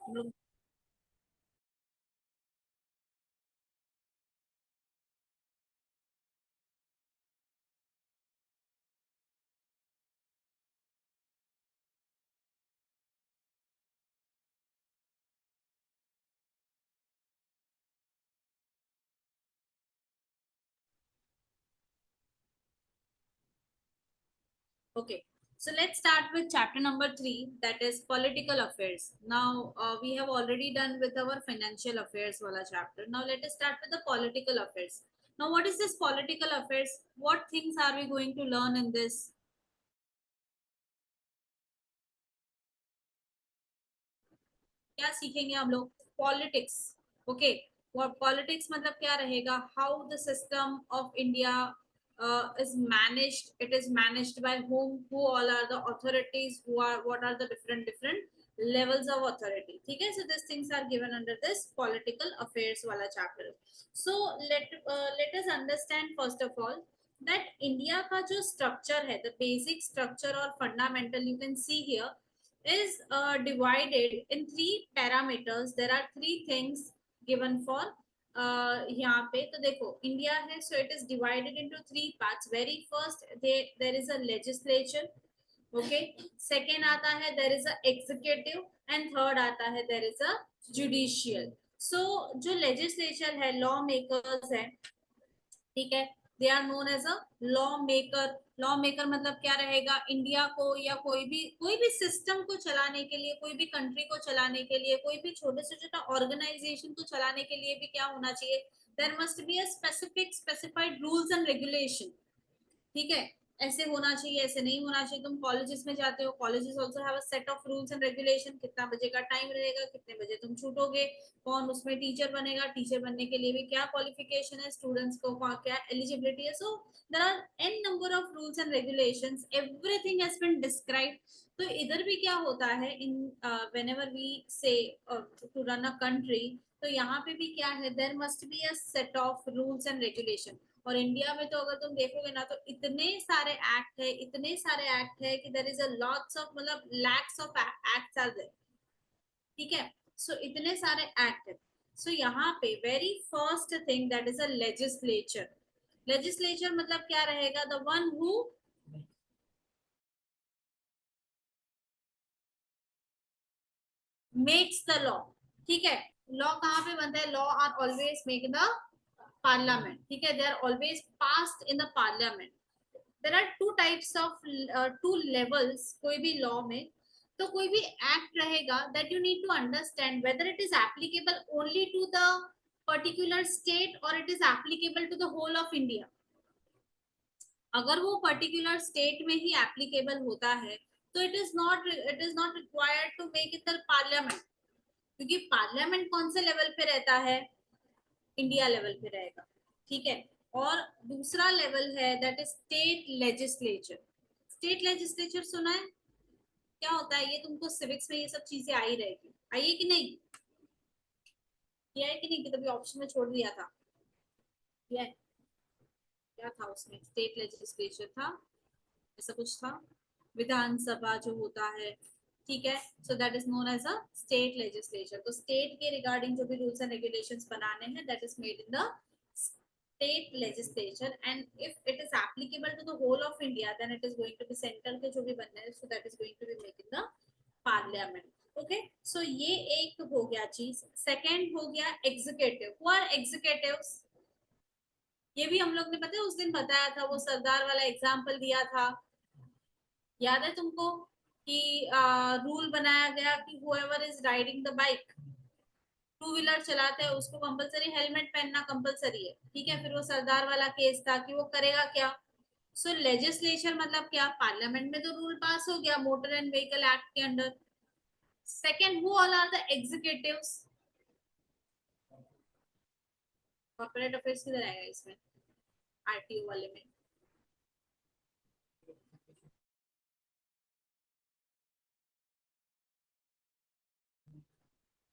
हम लोग Okay, so let's start with chapter number 3, that is political affairs. Now, we have already done with our financial affairs wala chapter. Now, let us start with the political affairs. Now, what is this political affairs? What things are we going to learn in this? क्या सीखेंगे हम लोग? Politics. Okay, politics मतलब क्या रहेगा? How the system of India is managed. It is managed by whom? Who all are the authorities? Who are, what are the different levels of authority? ठीक है, so these things are given under this political affairs वाला chapter. So let us understand first of all that India का जो structure है, the basic structure or fundamental, you can see here, is divided in three parameters. There are three things given for यहाँ पे. तो देखो, India है, so it is divided into three parts. Very first there is a legislature. Okay, second आता है there is a executive, and third आता है there is a judicial. So जो legislature है, law makers है, ठीक है, they are known as a law maker. Law maker मतलब क्या रहेगा? इंडिया को या कोई भी सिस्टम को चलाने के लिए, कोई भी कंट्री को चलाने के लिए, कोई भी छोटे से छोटा ऑर्गेनाइजेशन को चलाने के लिए भी क्या होना चाहिए? There must be a specific specified rules and regulation. ठीक है, ऐसे होना चाहिए, ऐसे नहीं होना चाहिए. तुम कॉलेजेस में जाते हो, colleges also have a set of rules and regulation. कितना बजे का टाइम रहेगा, कितने बजे तुम छूटोगे, कौन उसमें टीचर बनेगा, टीचर बनने के लिए भी क्या क्वालिफिकेशन है, स्टूडेंट्स को क्या एलिजिबिलिटी है. So there are an number of rules and regulations, everything has been described. तो इधर भी क्या होता है, in whenever we say to run a country, तो यहाँ पे भी क्या है, there must be a set of rules and regulation. और इंडिया में तो अगर तुम देखोगे ना, तो इतने सारे एक्ट है, इतने सारे एक्ट है कि there is a lots of, मतलब lacks of acts are there. ठीक है, सो इतने सारे एक्ट है. सो यहाँ पे very first thing that is a legislature. Legislature मतलब क्या रहेगा? The one who makes the law. ठीक है, लॉ कहाँ पे बनता है? Law are always make in the parliament. ठीक है, they are always passed in the parliament. There are two types of, two levels कोई भी लॉ में. तो कोई भी एक्ट रहेगा, that you need to understand whether it is applicable only to the particular state और it is applicable to the whole of India. अगर वो पर्टिकुलर स्टेट में ही एप्लीकेबल होता है, तो it is not required to make in the parliament. क्योंकि parliament कौन से लेवल पे रहता है? इंडिया लेवल पे रहेगा. ठीक है, और दूसरा लेवल है that is state legislature. State legislature सुना है? क्या होता है ये? तुमको सिविक्स में ये सब चीजें आई रहेगी, आई है कि नहीं? किया है कि नहीं, कि तभी ऑप्शन में छोड़ दिया था? किया है? क्या था उसमें? स्टेट लेजिस्लेचर था, ऐसा कुछ था, विधानसभा जो होता है. ठीक है, so that is known as a state legislature. तो स्टेट के रिगार्डिंग जो भी रूल्स एंड रेगुलेशंस बनाने हैं, that is made in the state legislature. And if it is applicable to the whole of India, then it is going to be central के जो भी बनने हैं, so that is going to be made in the parliament. Okay, so ये एक हो गया चीज. सेकंड हो गया एग्जीक्यूटिव. Who are executives? ये भी हम लोग ने पता है उस दिन बताया था, वो सरदार वाला एग्जाम्पल दिया था, याद है तुमको? कि रूल बनाया गया कि whoever is riding the bike, two wheeler चलाते हैं, उसको कंपलसरी हेलमेट पहनना कंपलसरी है. ठीक है, फिर वो सरदार वाला केस था कि वो करेगा क्या. सो लेजिस्लेचर मतलब क्या? पार्लियामेंट में तो रूल पास हो गया मोटर एंड व्हीकल एक्ट के under. Second, who all are the executives? Corporate affairs किधर आएगा इसमें? आरटीओ वाले में.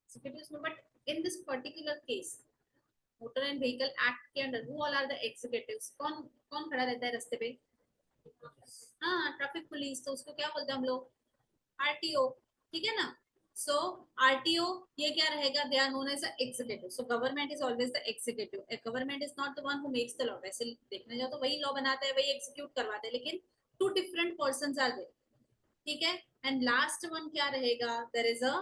एग्जीक्यूटिव्स में, but in this particular case, motor and vehicle act के under, who all are the executives? कौन कौन खड़ा रहता है रास्ते पे? हाँ, ट्रैफिक पुलिस. तो उसको क्या बोलते हैं हम लोग? आरटीओ. ठीक है ना? सो आरटीओ ये क्या रहेगा, they are known as executive. So government is always the executive. Government is not the one who makes the law. वैसे देखने जाओ तो वही लॉ बनाते हैं, वही एग्जीक्यूट करवाते हैं, लेकिन two different persons are there. ठीक है. एंड लास्ट वन क्या रहेगा, there is a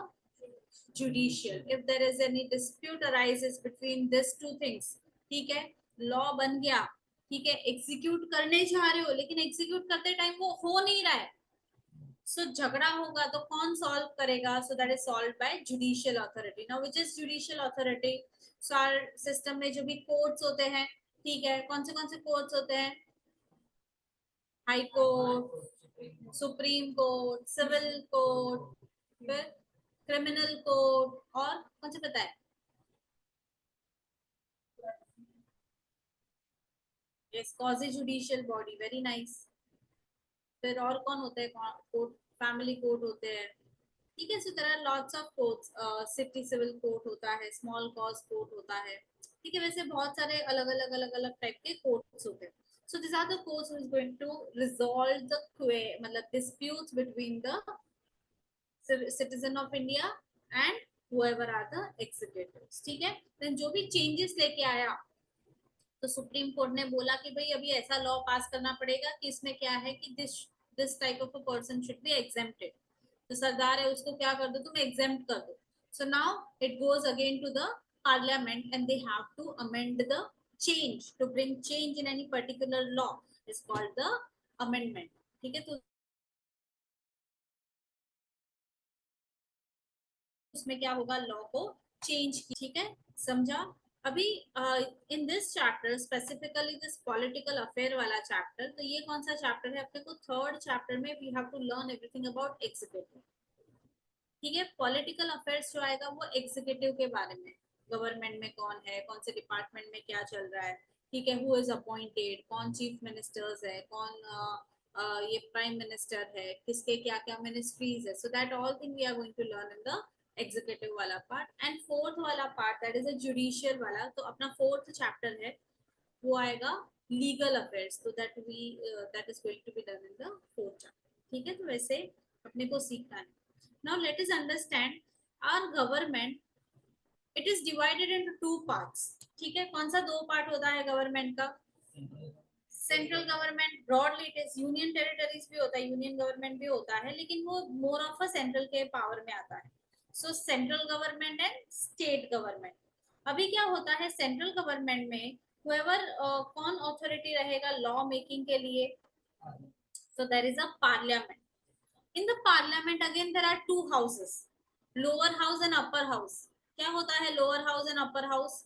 judicial. If there is any dispute arises between this two things, ठीक है, लॉ बन गया, ठीक है, एग्जीक्यूट करने जा रहे हो लेकिन एग्जीक्यूट करते टाइम वो हो नहीं रहा है, सो झगड़ा होगा तो कौन सॉल्व करेगा, so that is solve by judicial authority. Now which is judicial authority, so our system में जो भी कोर्ट्स होते हैं, ठीक है, कौन से कोर्ट्स होते हैं, high court, supreme court, civil court, फिर क्रिमिनल कोर्ट, और कौन से पता है, yes, quasi judicial body, very nice. फिर और कौन होते हैं कोर्ट, फैमिली कोर्ट होते हैं. ठीक है. So there are lots of courts. City civil court होता है, स्मॉल कॉज कोर्ट होता है. ठीक है. वैसे बहुत सारे अलग अलग टाइप के कोर्ट्स होते हैं. So this are the courts who is going to resolve the मतलब disputes between the citizen of India and whoever are the executives. ठीक है. देन जो भी चेंजेस लेके आया, तो सुप्रीम कोर्ट ने बोला कि भाई अभी ऐसा लॉ पास करना पड़ेगा कि इसमें क्या है कि this type of a person should be exempted. तो सरदार है उसको क्या कर दो, तुम एग्जेम्प्ट कर दो. So now it goes again to the parliament and they have to amend the change, to bring change in any particular law is called the amendment. ठीक है. तो उसमें क्या होगा, लॉ को चेंज की. ठीक है. समझा. अभी in this chapter specifically this political affair वाला चैप्टर, तो ये कौन सा चैप्टर है अपने को, थर्ड चैप्टर में we have to learn everything about executive. ठीक है. पॉलिटिकल अफेयर्स जो आएगा वो एग्जीक्यूटिव के बारे में, गवर्नमेंट में कौन है, कौन से डिपार्टमेंट में क्या चल रहा है, ठीक है, हु इज अपॉइंटेड, कौन चीफ मिनिस्टर्स है, कौन ये प्राइम मिनिस्टर है, किसके क्या क्या मिनिस्ट्रीज है. So that all thing we are going to learn in the executive वाला पार्ट. एंड फोर्थ वाला part that is a judicial वाला, तो अपना फोर्थ चैप्टर है वो आएगा लीगल अफेयर्स. तो that is going to be done in the fourth chapter. ठीक है. तो वैसे अपने को सीखना है. Now let us understand our government. It is divided into two parts. ठीक है. कौन सा दो पार्ट होता है गवर्नमेंट का, central government, broadly it is union territories भी होता है, यूनियन गवर्नमेंट भी होता है, लेकिन वो मोर ऑफ अ सेंट्रल के पावर में आता है. सो central government and state government. अभी क्या होता है सेंट्रल गवर्नमेंट में, whoever कौन अथॉरिटी रहेगा लॉ मेकिंग के लिए, so there is a parliament. In the parliament again there are two houses, lower house and upper house. क्या होता है lower house and upper house,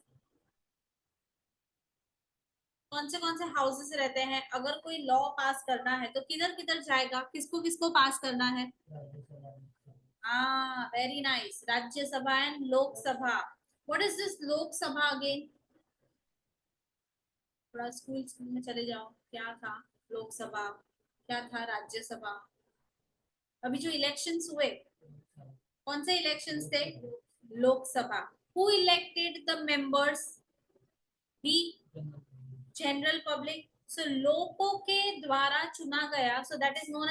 कौन से हाउसेस रहते हैं. अगर कोई लॉ पास करना है तो किधर किधर जाएगा, किसको किसको पास करना है, हाँ, very nice, Rajya Sabha and Lok Sabha. What is this Lok Sabha again, थोड़ा स्कूल स्कूल में चले जाओ, क्या था लोकसभा, क्या था राज्यसभा. अभी जो इलेक्शंस हुए, कौन से इलेक्शंस थे, Lok Sabha. Who elected the members, the general public. So लोगों के द्वारा चुना गया, so that is known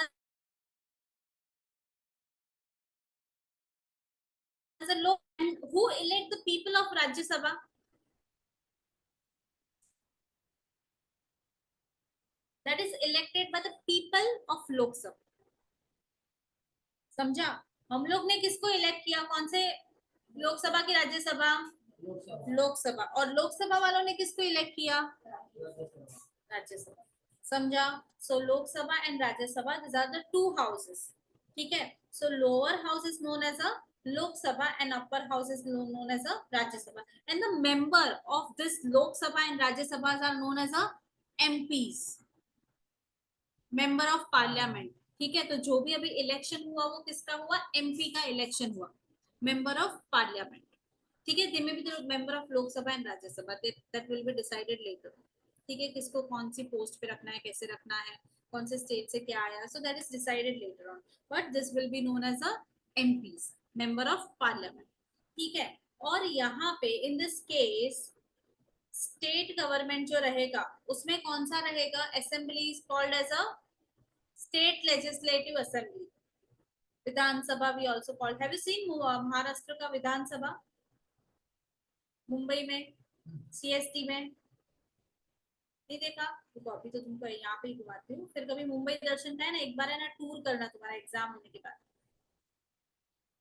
as a Lok. And who elect the people of Rajya Sabha, that is elected by the people of Lok Sabha. समझा. हम लोग ने किसको इलेक्ट किया, कौन से लोकसभा की राज्यसभा, लोकसभा, और लोकसभा वालों ने किसको इलेक्ट किया, राज्यसभा. समझा. So Lok Sabha and Rajya Sabha, this are the two houses. ठीक है. So lower house is known as a Lok Sabha and upper house is known as a Rajya Sabha, and the member of this Lok Sabha and Rajya Sabhas are known as a MPs, member of Parliament. ठीक है. तो जो भी अभी election हुआ वो किसका हुआ, MP का इलेक्शन हुआ, member of Parliament. ठीक है. they may be the member of Lok Sabha and Rajya Sabha, that will be decided later. ठीक है. किसको कौन सी पोस्ट पे रखना है, कैसे रखना है, कौन से स्टेट से क्या आया, so that is decided later on, but this will be known as a MPs, member of parliament. ठीक है. और यहाँ पे in this case state government जो रहेगा उसमें कौन सा रहेगा, assembly is called as a state legislative assembly. Vidhan Sabha we also called, have you seen Maharashtra का विधानसभा मुंबई में सीएसटी में? नहीं देखा? तो अभी तो तुमको यहाँ पे ही घुमाती हूँ, फिर कभी मुंबई दर्शन का है ना, एक बार है ना टूर करना तुम्हारा एग्जाम होने के बाद,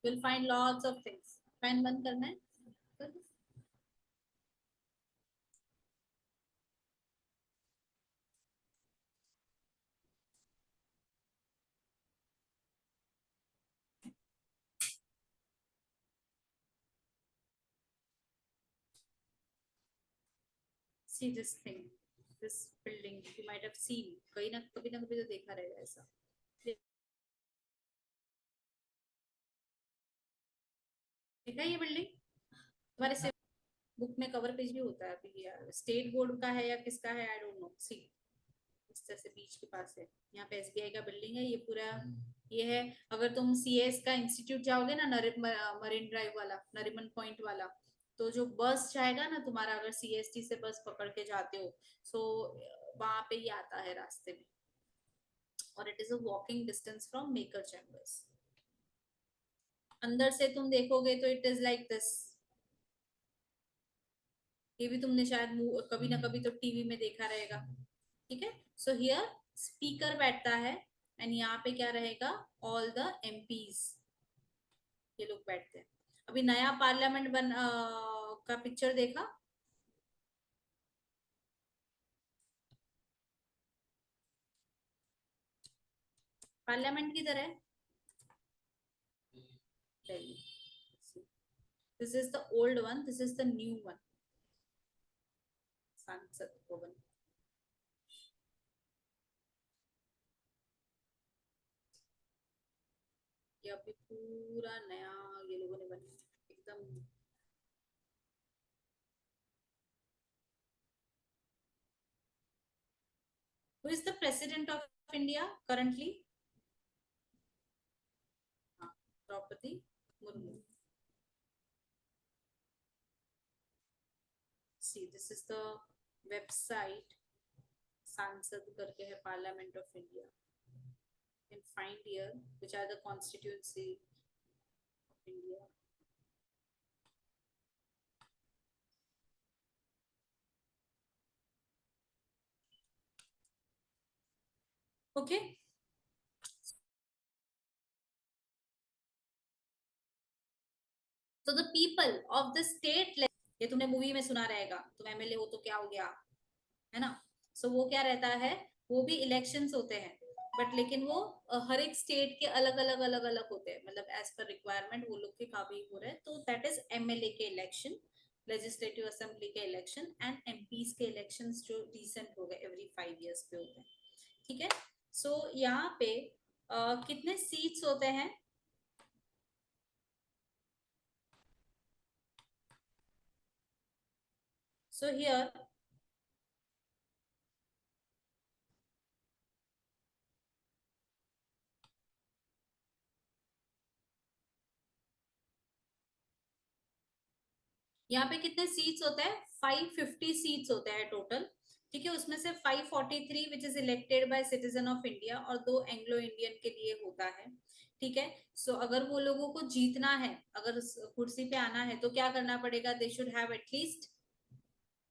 will find lots of things. Fan बंद करना है? See this thing, this building you might have seen, कहीं ना कभी तो देखा रहेगा ऐसा। देखा ये बिल्डिंग तुम्हारे से बुक में कवर पेज भी होता है अभी, यार स्टेट बोर्ड का है या किसका है आई डोंट नो। सी इस तरह से बीच के पास है, यहाँ पे एसबीआई का बिल्डिंग है ये पूरा। ये है, अगर तुम सीएस का इंस्टीट्यूट जाओगे ना, मरीन ड्राइव वाला, नरीमन पॉइंट वाला, तो जो बस जाएगा ना तुम्हारा, अगर सीएसटी से बस पकड़ के जाते हो, सो वहां पे ही आता है रास्ते में, और it is a walking distance from maker chambers. अंदर से तुम देखोगे तो इट इज लाइक दिस। ये भी तुमने शायद कभी ना कभी तो टीवी में देखा रहेगा। ठीक है, सो हियर स्पीकर बैठता है, एंड यहाँ पे क्या रहेगा, ऑल द एमपीज, ये लोग बैठते हैं। अभी नया पार्लियामेंट का पिक्चर देखा? पार्लियामेंट की तरह this is the old one, this is the new one, संसद भवन। ये अभी पूरा नया ये लोगों ने बनाया एकदम। Who is the president of India currently? Draupadi Murmu. See, this is the website, सांसद करके है, parliament of India. You can find here which are the constituency of India. Okay. So the people of the state, ये तुमने movie में सुना रहेगा, तुम MLA हो तो क्या हो गया, है ना? सो वो क्या रहता है, वो भी इलेक्शंस होते हैं, बट लेकिन वो हर एक स्टेट के अलग अलग अलग अलग होते हैं, मतलब एज पर रिक्वायरमेंट वो लोग के काफी हो रहे हैं। तो दैट इज एमएलए के इलेक्शन, लेजिस्लेटिव असेंबली के इलेक्शन, एंड एमपीज के इलेक्शंस जो रिसेंट हो गए, एवरी 5 years पे होते हैं। ठीक है, सो यहाँ पे कितने सीट्स होते हैं? सो हियर यहाँ पे कितने सीट्स होते हैं? 550 सीट्स होते हैं टोटल। ठीक है, उसमें से 543 which is elected bye citizen of India, और 2 एंग्लो इंडियन के लिए होता है। ठीक है, सो अगर वो लोगों को जीतना है, अगर कुर्सी पे आना है, तो क्या करना पड़ेगा, they should have at least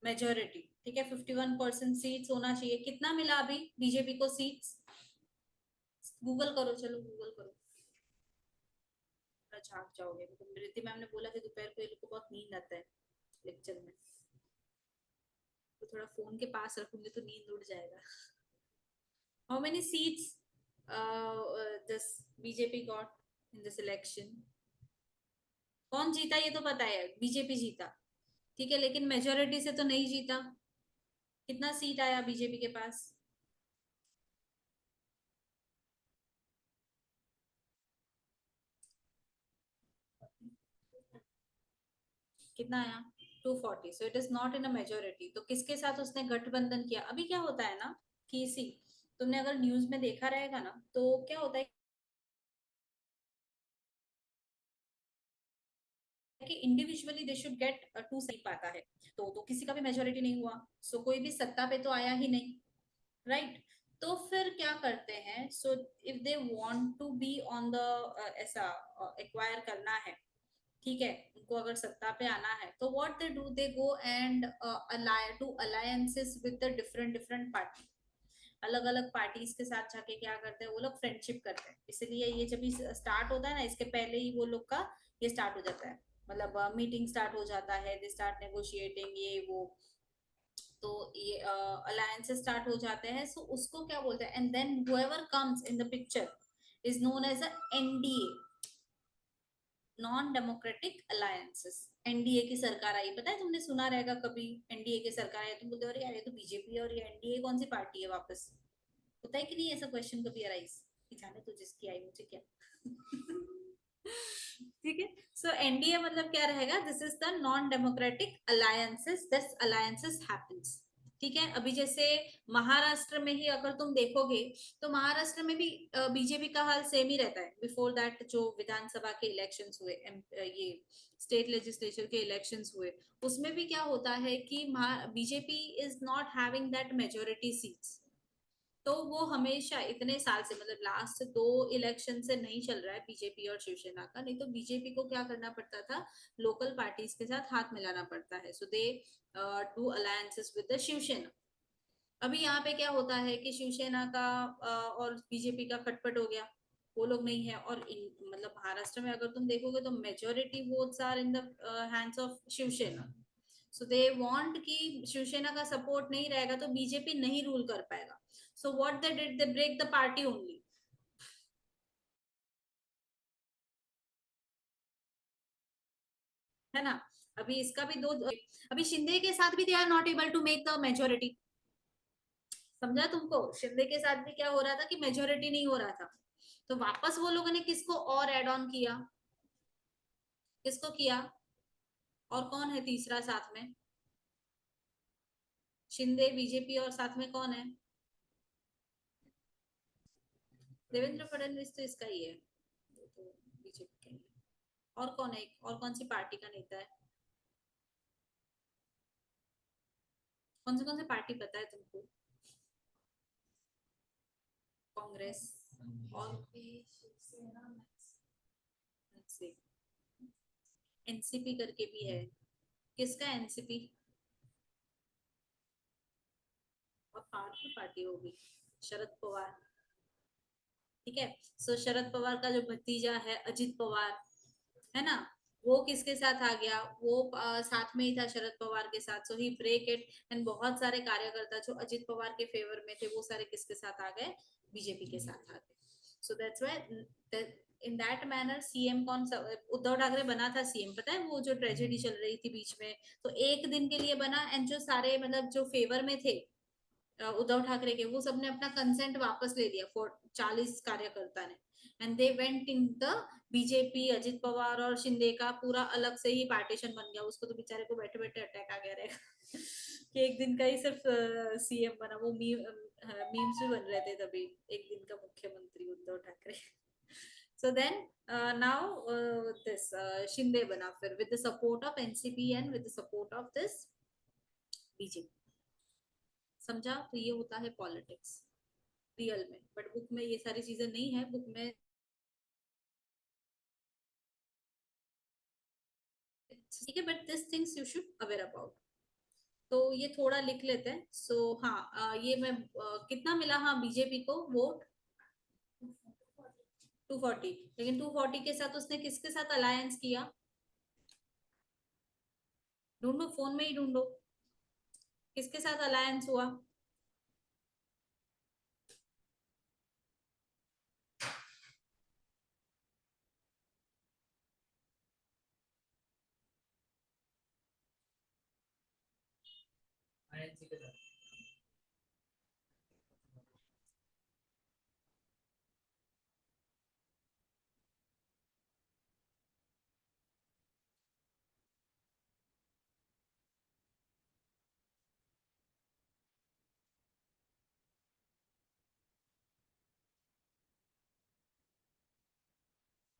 majority. ठीक है, 51% सीट्स होना चाहिए। कितना मिला अभी बीजेपी को सीट्स? गूगल करो, चलो गूगल करो, झाँक जाओगे। रिद्धि मैम ने बोला कि दोपहर को ये लोग को बहुत नींद आता है लेक्चर में, तो थोड़ा फोन के पास रखूंगी तो नींद उड़ जाएगा। How many seats this BJP got in this election? कौन जीता ये तो पता है, बीजेपी जीता। ठीक है, लेकिन मेजोरिटी से तो नहीं जीता। कितना सीट आया बीजेपी के पास? कितना आया? 240। So it is not in a majority. तो किसके साथ उसने गठबंधन किया? अभी क्या होता है ना कि सी, तुमने अगर न्यूज में देखा रहेगा ना, तो क्या होता है कि individually they should get to seat पाता है, तो किसी का भी मेजोरिटी नहीं हुआ, सो कोई भी सत्ता पे तो आया ही नहीं, राइट? तो फिर क्या करते हैं, so if they want to be on the, ऐसा एक्वायर करना है, ठीक है, उनको अगर सत्ता पे आना है, तो what they do, they go and ally to alliances with the different different party, अलग अलग पार्टीज के साथ जाके क्या करते हैं वो लोग, फ्रेंडशिप करते हैं। इसलिए ये जब स्टार्ट होता है ना, इसके पहले ही वो लोग का ये स्टार्ट हो जाता है, मतलब मीटिंग स्टार्ट हो जाता है, दे स्टार्ट नेगोशिएटिंग ये वो, तो ये अलायंसेस स्टार्ट हो जाते हैं। सो उसको क्या बोलते हैं, and then whoever comes in the picture is known as a NDA, non democratic alliances. NDA की सरकार आई, पता है तुमने सुना रहेगा कभी, एनडीए की सरकार आई, तुम बोलते हो अरे यार ये तो बीजेपी है, और ये एनडीए कौन सी पार्टी है वापस, होता है कि नहीं ऐसा क्वेश्चन कभी अराइज, कि जाने तो जिसकी आई मुझे क्या। ठीक है, सो एनडीए मतलब क्या रहेगा, this is the non democratic alliances, this alliances happens. ठीक है, अभी जैसे महाराष्ट्र में ही अगर तुम देखोगे, तो महाराष्ट्र में भी बीजेपी का हाल सेम ही रहता है। बिफोर दैट जो विधानसभा के इलेक्शंस हुए, ये स्टेट लेजिस्लेचर के इलेक्शंस हुए, उसमें भी क्या होता है कि BJP is not having that majority seats. तो वो हमेशा इतने साल से, मतलब लास्ट 2 इलेक्शन से नहीं चल रहा है बीजेपी और शिवसेना का, नहीं तो बीजेपी को क्या करना पड़ता था, लोकल पार्टीज के साथ हाथ मिलाना पड़ता है, so they do alliances with the Shiv Sena. अभी यहाँ पे क्या होता है कि शिवसेना का और बीजेपी का खटपट हो गया, वो लोग नहीं है, और मतलब महाराष्ट्र में अगर तुम देखोगे तो majority votes are in the hands of Shiv Sena. So they want कि शिवसेना का सपोर्ट नहीं रहेगा तो बीजेपी नहीं रूल कर पाएगा। So what they did, they break the party only, है ना। अभी इसका भी दो, अभी शिंदे के साथ भी they are not able to make the majority. समझा तुमको, शिंदे के साथ भी क्या हो रहा था कि मेजोरिटी नहीं हो रहा था, तो वापस वो लोगों ने किसको और एड ऑन किया, किसको किया, और कौन है तीसरा साथ में, शिंदे बीजेपी और साथ में कौन है, देवेंद्र फडणवीस तो इसका ही है, वो तो बीजेपी का ही है। और कौन है, और कौन सी पार्टी का नेता है, कौन से पार्टी पता है तुमको, कांग्रेस, और एनसीपी करके भी है, किसका एनसीपी, और पार्टी पार्टी होगी, शरद पवार। ठीक है, सो शरद पवार का जो भतीजा है अजित पवार, है ना, वो किसके साथ आ गया, वो साथ में ही था शरद पवार के साथ, सो ही ब्रेक इट, एंड बहुत सारे कार्यकर्ता जो अजित पवार के फेवर में थे वो सारे किसके साथ आ गए, बीजेपी के साथ आ गए। So that's why in that manner CM कौन सा, उद्धव ठाकरे बना था सीएम, पता है वो जो ट्रेजेडी चल रही थी बीच में, तो एक दिन के लिए बना, एंड जो सारे मतलब जो फेवर में थे उद्धव ठाकरे के, वो सबने अपना कंसेंट वापस ले लिया, फॉर 40 कार्यकर्ता ने, and they went in the BJP. Ajit Pawar और शिंदे का पूरा अलग से ही पार्टीशन बन गया, उसको तो बेचारे को बैठे बैठे अटैक आ गया रहेगा कि एक दिन का ही सिर्फ सीएम बना, वो मीम्स भी बन रहे थे तभी, एक दिन का मुख्यमंत्री Uddhav Thackeray. So then now this Shinde बना फिर with the support of NCP and with the support of this BJP. समझा, तो ये होता है पॉलिटिक्स रियल में, बट बुक में ये सारी चीजें नहीं है, बुक में ठीक है, but this things you should aware about. तो ये थोड़ा लिख लेते हैं। सो हाँ, ये मैं कितना मिला, हाँ बीजेपी को वोट 240, लेकिन 240 के साथ उसने किसके साथ अलायंस किया, ढूंढो फोन में ही ढूंढो, किसके साथ अलायंस हुआ,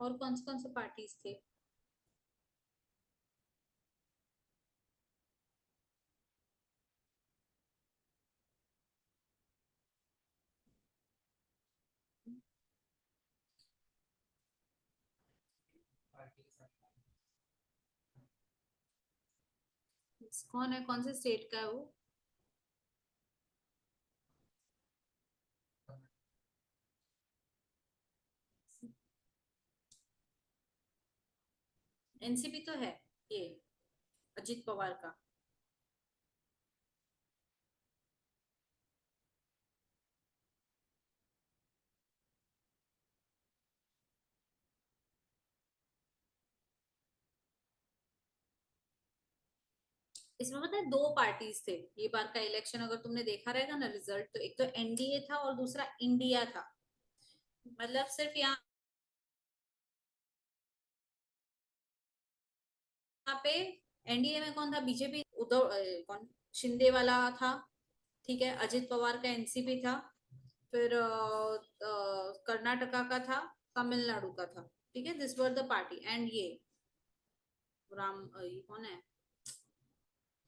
और कौन से पार्टीज थे, कौन है, कौन से स्टेट का है वो? एनसीपी तो है ये, अजित पवार का। इसमें पता है दो पार्टीज थे ये बार का इलेक्शन, अगर तुमने देखा रहेगा ना रिजल्ट, तो एक तो एनडीए था और दूसरा इंडिया था। मतलब सिर्फ यहाँ पे एनडीए में कौन था, बीजेपी, उद्धव कौन, शिंदे वाला था। ठीक है, अजित पवार का एनसीपी था। फिर कर्नाटका का था, तमिलनाडु का था। ठीक है, this were the party. And ये ये कौन है,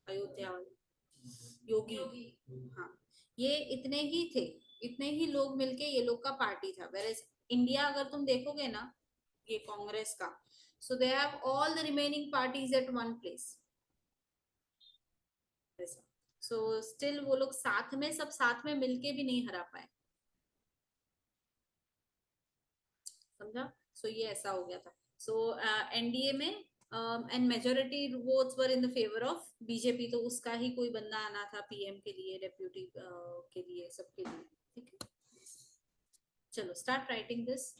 अयोध्या वाले योगी। हाँ, ये इतने ही थे, इतने ही लोग मिलके ये लोग का पार्टी था। वेर इंडिया अगर तुम देखोगे ना, ये कांग्रेस का, so they have all the remaining parties at one place, ऐसा। सो स्टिल वो लोग साथ में, सब साथ में मिलके भी नहीं हरा पाए, समझा? सो ये ऐसा हो गया था। सो एनडीए में and majority votes were in the favour of BJP, तो उसका ही कोई बंदा आना था पीएम के लिए, डेप्यूटी के लिए, सबके लिए। ठीक है, चलो start writing this.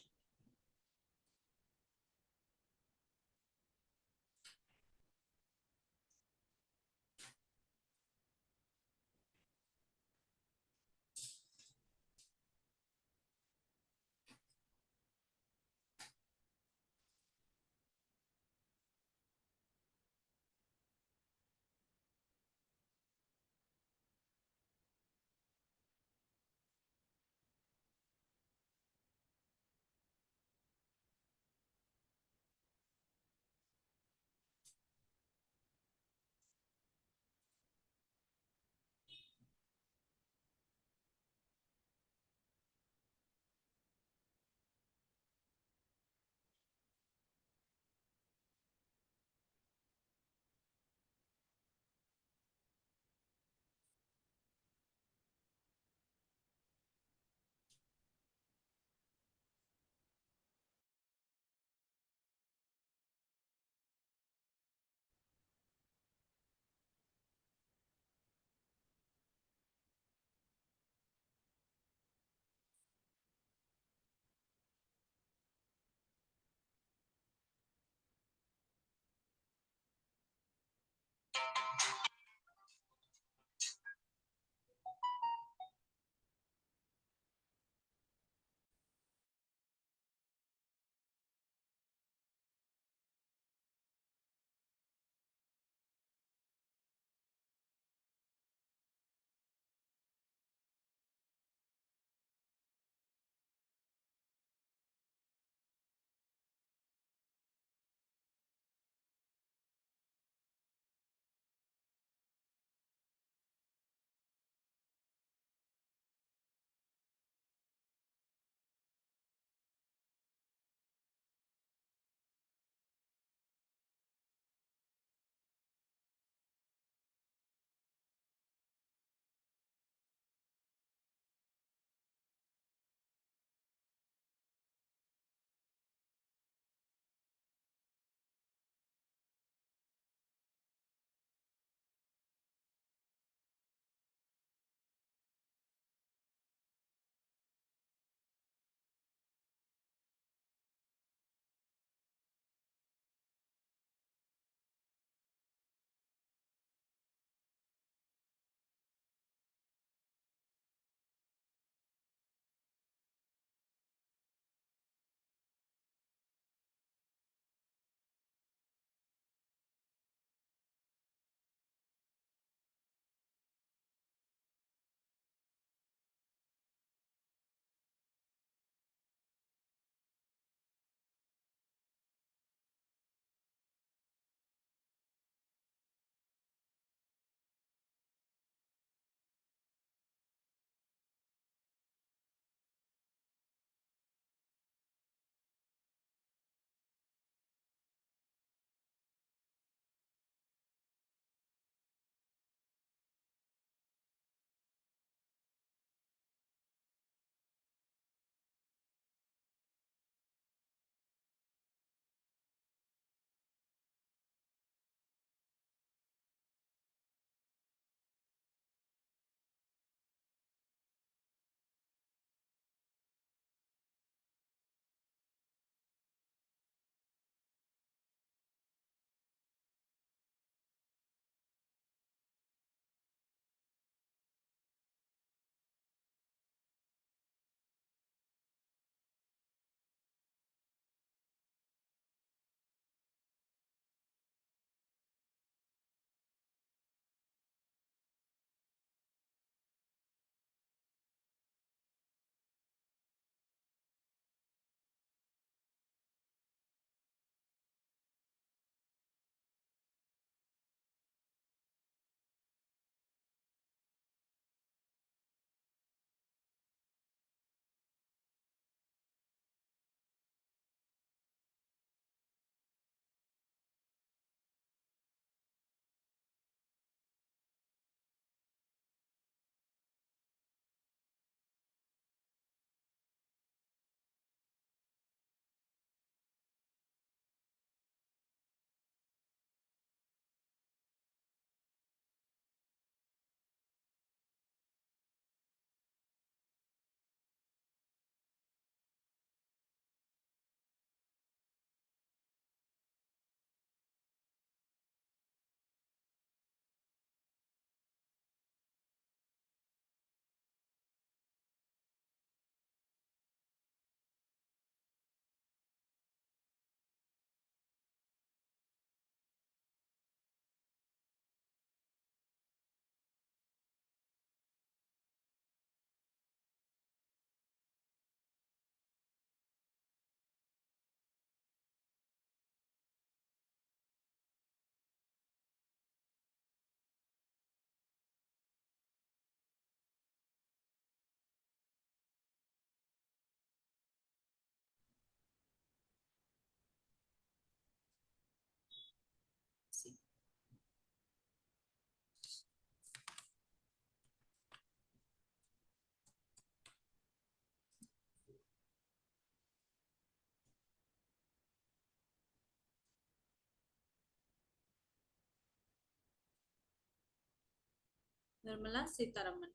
Nirmala Sitharaman.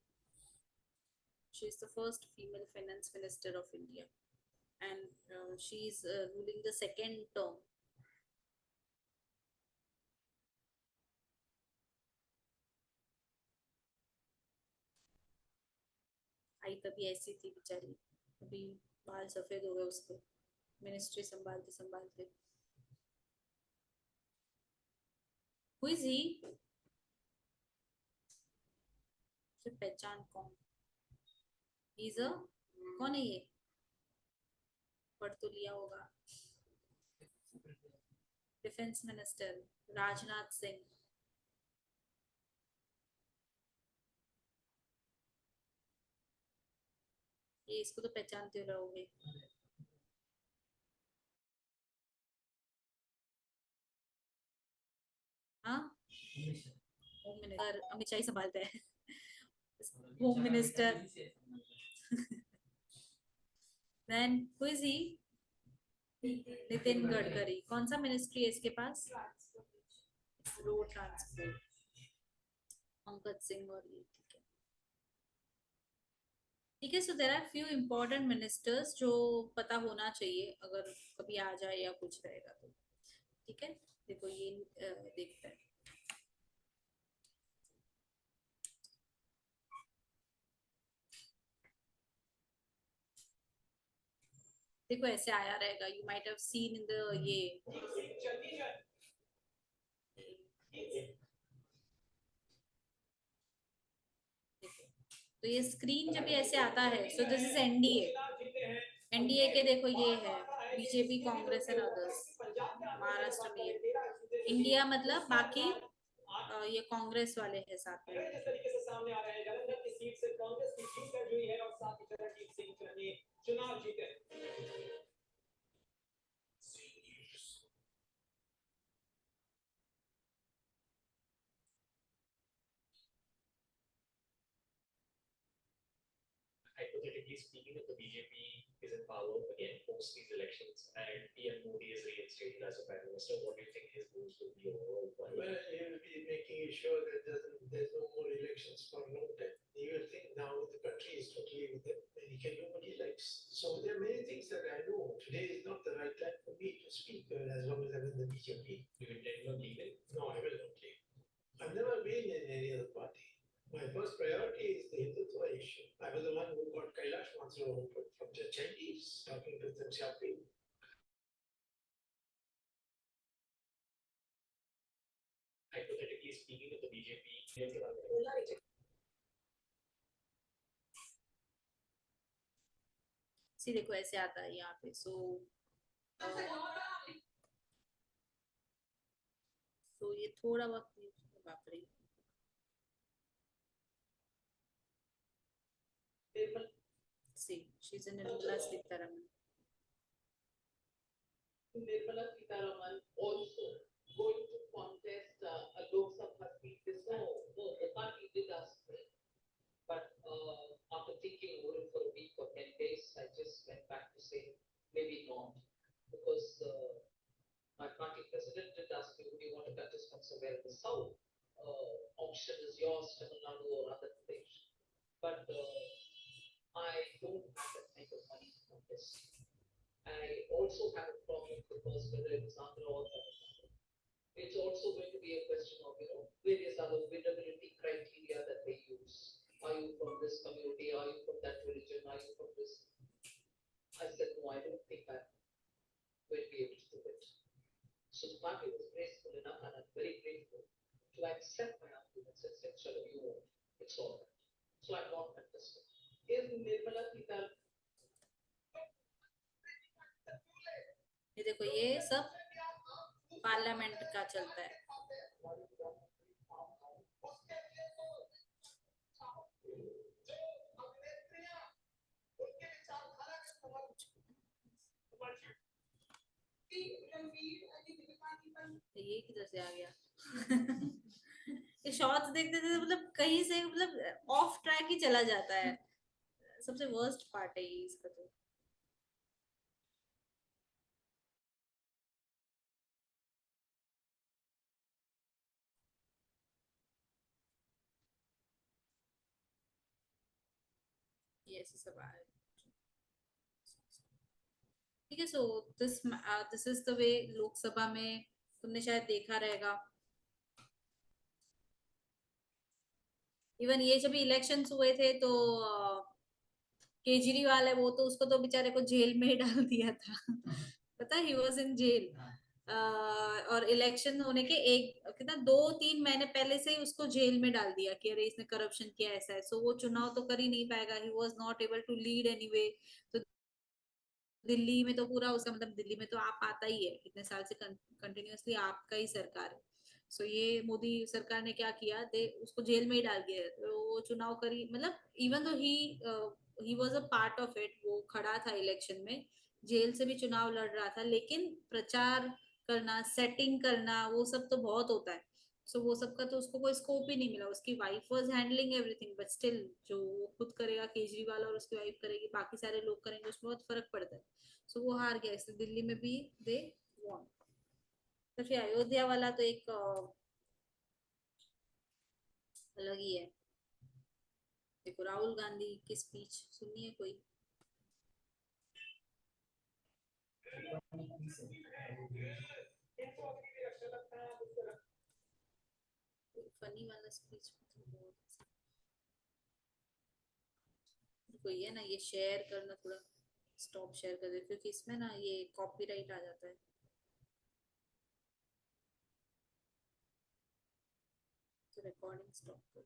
She is the first female finance minister of India, and she is ruling the second term. आई तभी ऐसी थी बेचारी, अभी बाल सफेद हो गए उसके, मिनिस्ट्री संभालते संभालते. Who is he? उसे पहचान कौन? He's a, कौन है ये? पढ़ तो लिया होगा. Defence minister Rajnath Singh. ये इसको तो पहचानते रहोगे. हाँ, होम मिनिस्टर अमित शाह ही संभालता है. Home minister. Then who is he? Nitin Gadkari. कौन सा मिनिस्ट्री है इसके पास? Road transport. पंकज सिंह. और ये ठीक है. ठीक है. So there are few important ministers जो पता होना चाहिए अगर कभी आ जाए या कुछ रहेगा तो. ठीक है. देखो ये देखते हैं. देखो ऐसे आया रहेगा. You might have seen in the ये. तो ये स्क्रीन जब भी ऐसे आता है, so this is NDA. NDA के देखो ये है BJP, Congress and others. Maharashtra में ये इंडिया मतलब बाकी ये कांग्रेस वाले हैं साथ में. Hypothetically speaking, if the BJP is in power again post these elections and PM Modi is reinstated as a prime minister, what do you think his goals will be overall? Well, he will be making sure that there's no more elections for a long time. He will think now the country is totally with him and he can do what he likes. So there are many things that I know. Today is not the right time for me to speak as long as I'm in the BJP. You intend on leaving? No, I will not leave. I've never been in any other party. My first priority is the Hindutva issue. I was the one who got Kailash Mansarovar from the Chinese talking to Deng Xiaoping. Hypothetically speaking, if the BJP सी देखो ऐसे आता है यहाँ पे. सो ये थोड़ा वक्त. बाप रे. See, she's in Nirmala Sitharaman. Nirmala Sitharaman also going to contest a Lok Sabha seat this time. No, the party did ask for it. But after thinking over it for a week or 10 days, I just went back to say maybe not. Because my party president did ask me, would you want to contest from somewhere in the south? Option is yours, Tamil Nadu or Andhra Pradesh. But I don't have that kind of money to contest. I also have a problem because whether it's Andhra or Tamil Nadu, it's also going to be a question of, various other winnability criteria that they use. Are you from this community? Are you from that religion? Are you from this? I said, no, I don't think I'm going to be able to do it. So the party was graceful enough, and I'm very grateful to accept my arguments and said, sure, you won't. It's all right. So I'm not contesting. Is Nirmala Sitharaman? ये देखो ये सब parliament का चलता है. ये किधर से आ गया? ये शॉर्ट्स देखते थे मतलब कहीं से मतलब ऑफ ट्रैक ही चला जाता है. सबसे वर्स्ट पार्ट है ये इसका तो. ऐसे सब आया। ठीक है, so this is the way Lok Sabha में तुमने शायद देखा रहेगा। इवन ये जब इलेक्शंस हुए थे तो केजरीवाल है वो तो उसको तो बेचारे को जेल में ही डाल दिया था। पता ही वॉज इन जेल। और इलेक्शन होने के एक कितना 2-3 महीने पहले से ही उसको जेल में डाल दिया कि अरे इसने करप्शन किया ऐसा है, सो वो चुनाव तो कर ही नहीं पाएगा, he was not able to lead anyway. तो दिल्ली में तो पूरा उसका मतलब दिल्ली में तो आप आता ही है, इतने साल से कंटिन्यूअसली आपका ही सरकार है। सो ये मोदी सरकार ने क्या किया, दे उसको जेल में ही डाल दिया, तो वो चुनाव करी मतलब even though he was a part of it, वो खड़ा था इलेक्शन में, जेल से भी चुनाव लड़ रहा था, लेकिन प्रचार करना, सेटिंग करना, वो सब तो बहुत होता है। सो वो सब का तो उसको कोई स्कोप ही नहीं मिला, उसकी wife was handling everything, but still जो वो खुद करेगा केजरीवाल और उसकी वाइफ करेगी, बाकी सारे लोग करेंगे, उसमें बहुत फर्क पड़ता है। सो वो हार गया, इसलिए दिल्ली में भी दे वॉन। तो फिर अयोध्या वाला तो एक अलग ही है। देखो राहुल गांधी की स्पीच सुनी है कोई? फनी वाला स्पीच कोई है ना, ये शेयर करना थोड़ा स्टॉप शेयर कर दे, क्योंकि इसमें ना ये कॉपीराइट आ जाता है। तो रिकॉर्डिंग स्टॉप कर।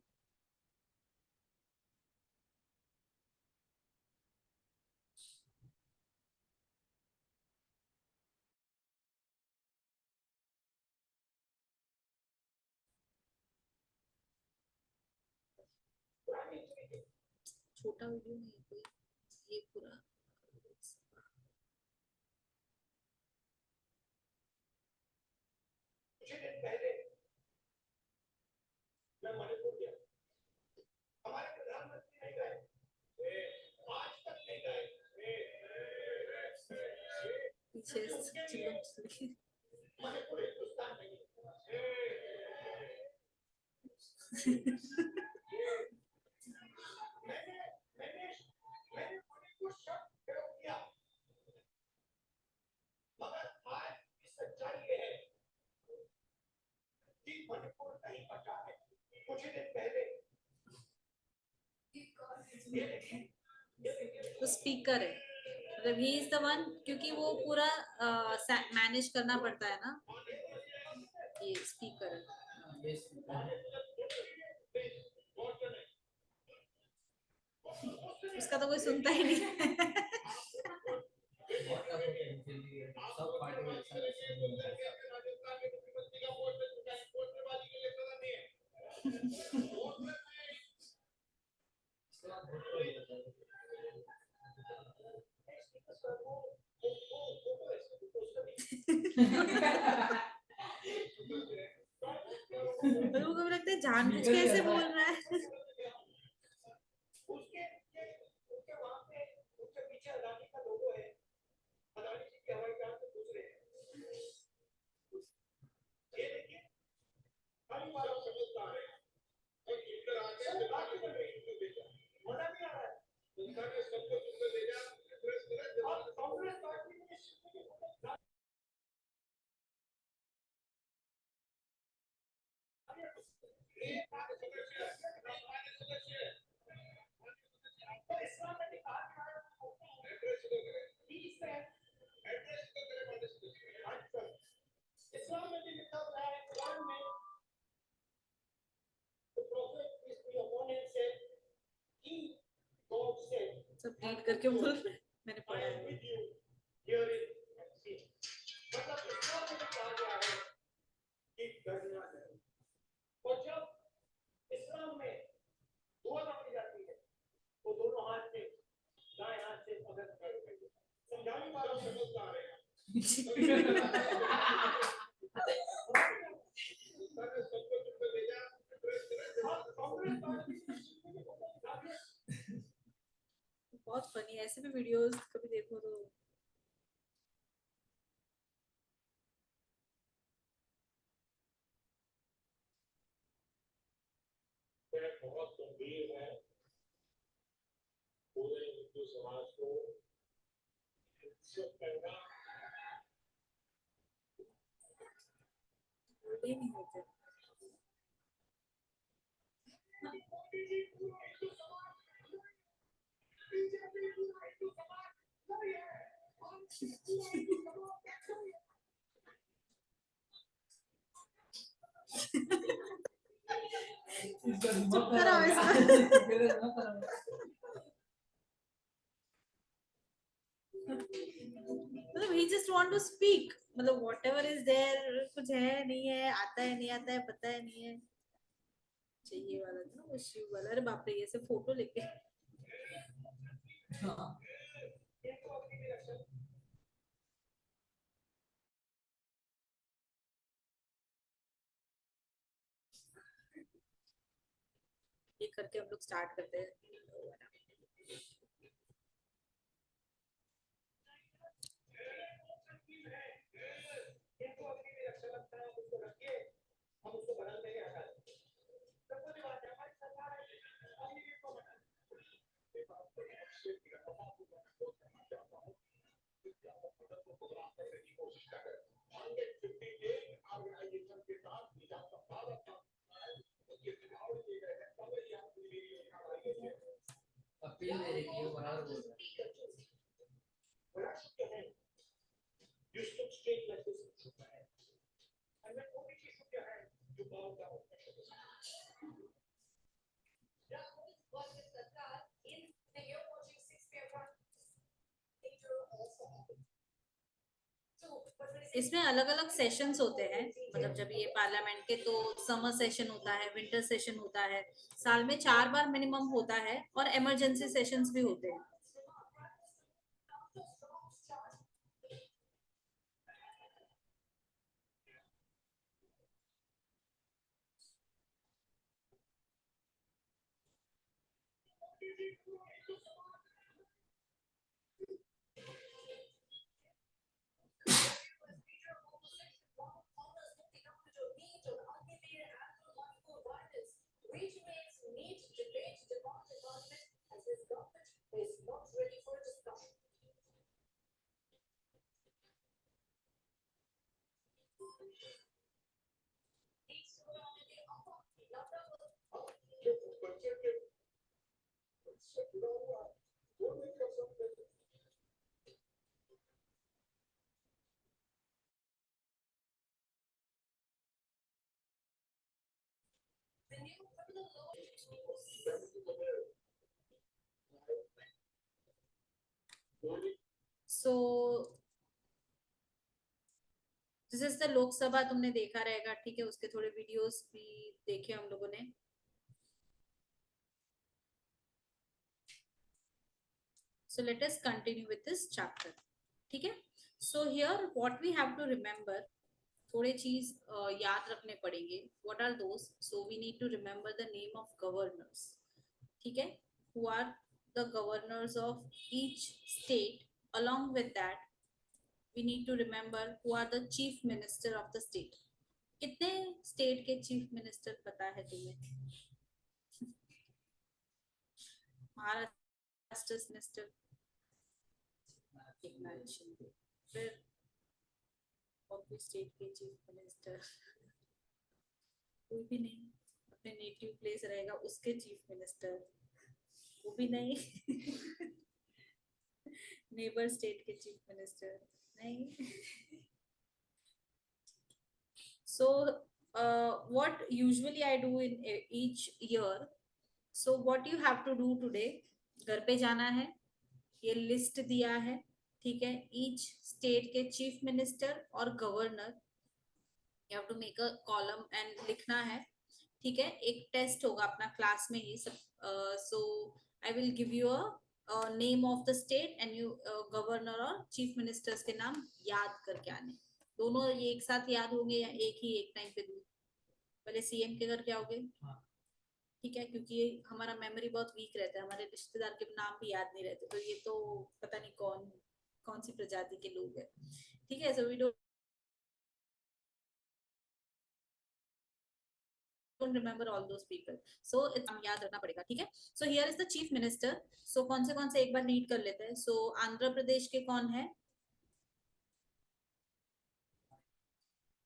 छोटा वीडियो नहीं है कोई, ये पूरा। कुछ दिन पहले मैं मणिपुर गया, हमारे प्रधानमंत्री नहीं गए, आज तक नहीं गए। पीछे चिल्लो मणिपुर हिंदुस्तान नहीं मैंने मैंने मैंने मणिपुर शब्द प्रयोग किया, मगर आज की सच्चाई ये है कि मणिपुर नहीं बचा है। कुछ दिन पहले ये देखिए तो स्पीकर है, मतलब ही इज द वन, क्योंकि वो पूरा मैनेज करना पड़ता है ना, ये स्पीकर है। उसका तो कोई सुनता ही नहीं। सब पार्टी में लोगों को लगता है जानबूझ के ऐसे बोल रहा है। उसके उसके वहां पे उसके पीछे अदानी का लोगो है, अदानी जी के हवाई जहाज से पूछ रहे हैं, ये देखिए कई बार हम समझदार हैं और जिनकर आगे से बात कर रहे हैं तो भेजा मजा नहीं आ रहा है, उनका ने सबको तुमने भेजा कांग्रेस पार्टी में इस्लाम में भी लिखा हुआ है, कुरान में, the prophet is the opponent said, he God said, सब रीड करके बोल रहे हैं, मैंने I पढ़ा am है। with you, hear it and see. मतलब इस्लाम में भी कहा गया है कि डरना है, और जब इस्लाम में दुआ मांगी जाती है तो दोनों हाथ से, दाएं हाथ से मदद करें, समझाने वालों समझदार है। बहुत फनी, ऐसे भी वीडियोस कभी देखो तो। बहुत गंभीर है, पूरे समाज को विकसित करना ये नहीं होते। चुप करो इसको। मतलब he just want to speak, मतलब whatever is there, कुछ है नहीं है, आता है नहीं आता है, पता है नहीं है, चाहिए वाला था ना वो शिव वाला। अरे बाप रे, ये से फोटो लेके ये करके हम लोग स्टार्ट करते हैं। इनको अपनी भी अच्छा लगता है, उसको रखिए, हम उसको बदल देंगे, हटा देंगे। सबको जो बात है, हमारी सरकार है, हम भी इसको बना देखो, आपको एक्सेप्ट किया, आपको बहुत करना चाहता हूँ, क्योंकि आप अपने को प्रोग्राम करने की कोशिश कर रहे हैं। 150 के ऑर्गेनाइजेशन के साथ निजाम का पावर था, उसके सुझाव दिए गए हैं, तब ये आपकी मेरी योजना आई है। अपील मेरे लिए बाहर बोल रहा है। बड़ा शुक्र है, you should stay like this, शुक्र है। And when only she shook your hand, you bowed down and shook his hand. Rahul was with Sarkar in the year watching 6 p.m. later also happened. So, what will I say? इसमें अलग अलग sessions होते हैं, मतलब जब ये parliament के तो समर सेशन होता है, विंटर सेशन होता है, साल में 4 बार मिनिमम होता है, और इमरजेंसी सेशंस भी होते हैं। Which makes need debate demand the government as this government is not ready for discussion. Needs to allow the जो बच्चे के बच्चे जुड़ा हुआ है, वो नहीं कर सकते। the new criminal law. So this is the Lok Sabha, तुमने देखा रहेगा, ठीक है, उसके थोड़े वीडियोस भी देखे हम लोगों ने। So let us continue with this chapter, ठीक है। So here what we have to remember, थोड़े चीज याद रखने पड़ेंगे। What are those? So we need to remember the name of governors, ठीक है, who are the governors of each state. Along with that we need to remember who are the chief minister of the state. कितने state के chief minister पता है तुम्हें? Maharashtra minister Eknath Shinde, फिर और कोई स्टेट के चीफ मिनिस्टर? कोई भी नहीं। अपने नेटिव प्लेस रहेगा उसके चीफ मिनिस्टर, वो भी नहीं। नेबर स्टेट के चीफ मिनिस्टर नहीं। So what usually I do in each year, so what you have to do today, घर पे जाना है, ये लिस्ट दिया है, ठीक है, ईच स्टेट के चीफ मिनिस्टर और governor, you have to make a column and लिखना है, ठीक है। एक टेस्ट होगा अपना क्लास में ही सब। So I will give you a name of the state and you governor और चीफ मिनिस्टर्स के नाम याद करके आने। दोनों ये एक साथ याद होंगे या एक ही एक टाइम पे दूं? पहले सीएम के करके आओगे, ठीक है, क्योंकि हमारा मेमोरी बहुत वीक रहता है, हमारे रिश्तेदार के नाम भी याद नहीं रहते, तो ये तो पता नहीं कौन कौन सी प्रजाति के लोग हैं, ठीक है। So we don't don't remember all those people. So it's याद रखना पड़ेगा, ठीक है. So here is the chief minister. So कौन से एक बार रीड कर लेते हैं. So आंध्र प्रदेश के कौन है?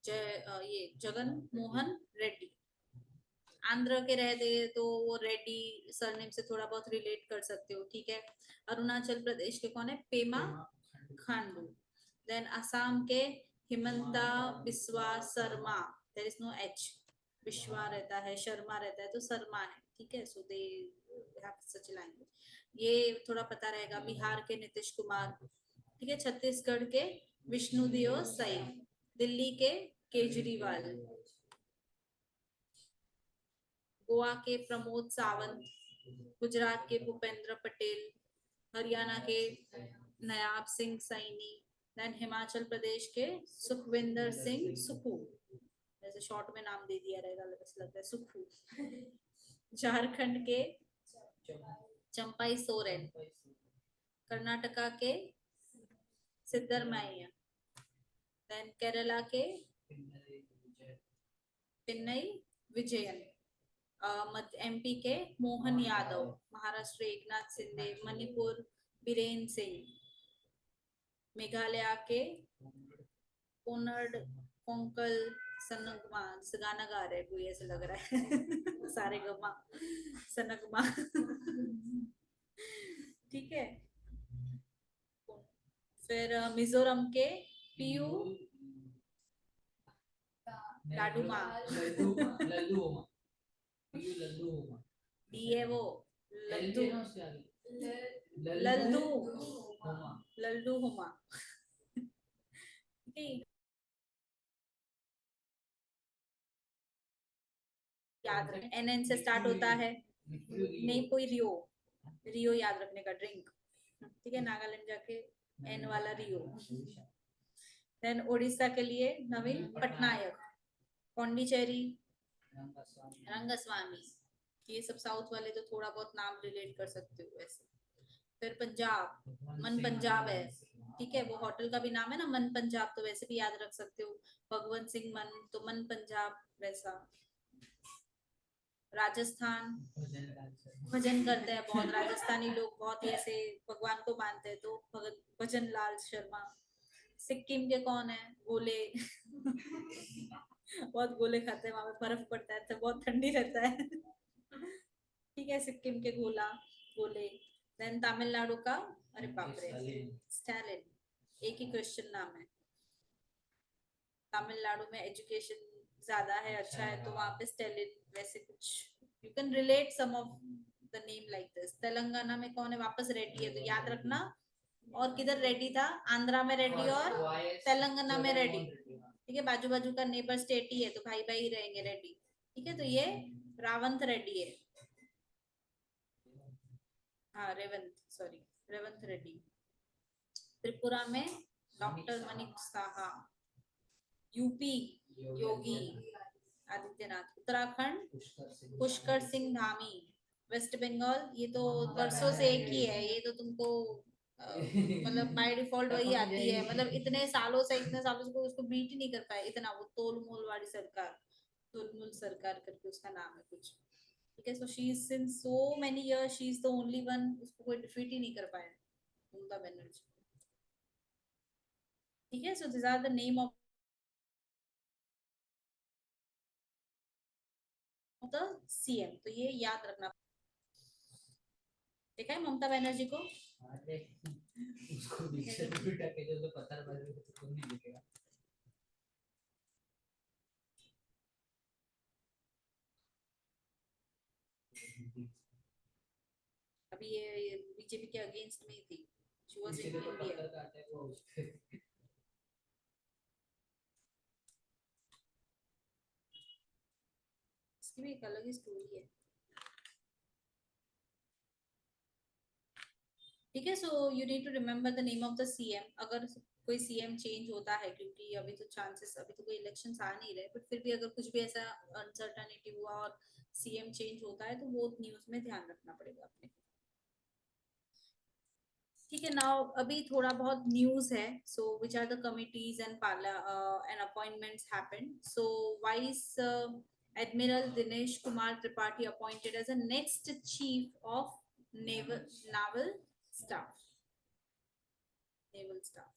ये जगन मोहन रेड्डी. आंध्र के रहते तो वो रेड्डी सरनेम से थोड़ा बहुत रिलेट कर सकते हो, ठीक है. अरुणाचल प्रदेश के कौन है? पेमा खांडू. देन असम के Himanta Biswa Sarma. There is no H. Vishwa रहता है, शर्मा रहता है, तो शर्मा है, ठीक है. So they have such language. ये थोड़ा पता रहेगा. बिहार के नीतीश कुमार, ठीक है. छत्तीसगढ़ के विष्णुदेव साई. दिल्ली के केजरीवाल. गोवा के प्रमोद सावंत. गुजरात के भूपेंद्र पटेल. हरियाणा के नायाब सिंह सैनी. देन हिमाचल प्रदेश के सुखविंदर सिंह सुक्खू. जैसे शॉर्ट में नाम दे दिया रहेगा, ऐसा लगता है सुक्खू. झारखंड के चंपाई सोरेन. कर्नाटका के सिद्धरमैया. देन केरला के पिन्नई विजयन. एमपी के मोहन यादव. महाराष्ट्र एकनाथ शिंदे. मणिपुर बीरेन सिंह. मेघालय के कोनर्ड कोंकल सनगमा. गाना गा रहे कोई, ऐसे लग रहा है. सारे गमा सनगमा. ठीक है. फिर मिजोरम के पीयू लाडूमा. डीएवो लल्दू. लल्दू लल्दू हुमा. याद रखें, एनएन से स्टार्ट होता है. नहीं कोई रियो. रियो याद रखने का. ड्रिंक, ठीक है. नागालैंड जाके एन वाला रियो. देन उड़ीसा के लिए नवीन पटनायक. पौंडीचेरी रंगस्वामी. ये सब साउथ वाले तो थोड़ा बहुत नाम रिलेट कर सकते हो वैसे. फिर पंजाब मन पंजाब है, ठीक है. वो होटल का भी नाम है ना, मन पंजाब, तो वैसे भी याद रख सकते हो. भगवंत सिंह मन, तो मन पंजाब वैसा. राजस्थान भजन करते हैं बहुत. राजस्थानी लोग बहुत ही ऐसे भगवान को मानते हैं, तो भजन लाल शर्मा. सिक्किम के कौन है? गोले. बहुत गोले खाते हैं, वहां पे बर्फ पड़ता है तो बहुत ठंडी रहता है. ठीक है. सिक्किम के गोले. देन तमिलनाडु का, अरे बाप रे, स्टालिन. एक ही क्वेश्चन नाम है. तमिलनाडु में एजुकेशन ज्यादा है, अच्छा है, तो वहां पे स्टालिन वैसे कुछ. You can relate some of the name like this. Telangana में कौन है? वापस रेड्डी है, तो याद रखना. और किधर रेड्डी था? आंध्रा में रेड्डी और तेलंगाना में रेड्डी, ठीक है. बाजू बाजू का नेबर स्टेट ही है, तो भाई भाई रहेंगे रेड्डी, ठीक है. तो ये रावंत रेड्डी है. हाँ रेवंत रेड्डी. त्रिपुरा में doctor Manish Saha. UP Yogi Adityanath. Uttarakhand Pushkar Singh Dhami. Waste Bengal, ये तो वर्षों से एक ही है, ये तो तुमको मतलब बाय डिफॉल्ट वही आती है. मतलब इतने सालों से को उसको बीट ही नहीं कर पाए इतना. वो तोलमोल वाली सरकार, तोलमोल सरकार करके उसका नाम है कुछ, ठीक है. So she is since so many years she is the only one. उसको कोई डिफीट ही नहीं कर पाया, ममता बनर्जी, ठीक है. So this are the name of the CM. तो ये याद रखना. देखा है ममता बनर्जी को? उसको डिक्शनरी में टाके जो तो पत्थर बाजू तो तुम नहीं लिखेगा. अभी ये बीजेपी के अगेंस्ट में थी. She was in India. इसकी भी एक अलग ही स्टोरी है, ठीक है. So you need to remember the name of the CM. अगर कोई सीएम चेंज होता है, क्योंकि अभी तो चांसेस, अभी तो कोई इलेक्शंस आ नहीं रहे, बट फिर भी अगर कुछ भी ऐसा अनसर्टेनिटी हुआ और सीएम चेंज होता है, तो वो न्यूज में ध्यान रखना पड़ेगा अपने, ठीक है. नाउ अभी थोड़ा बहुत न्यूज है. So which are the committees and appointments happened. So vice Admiral Dinesh Kumar Tripathi appointed as the next chief of naval staff. Naval staff.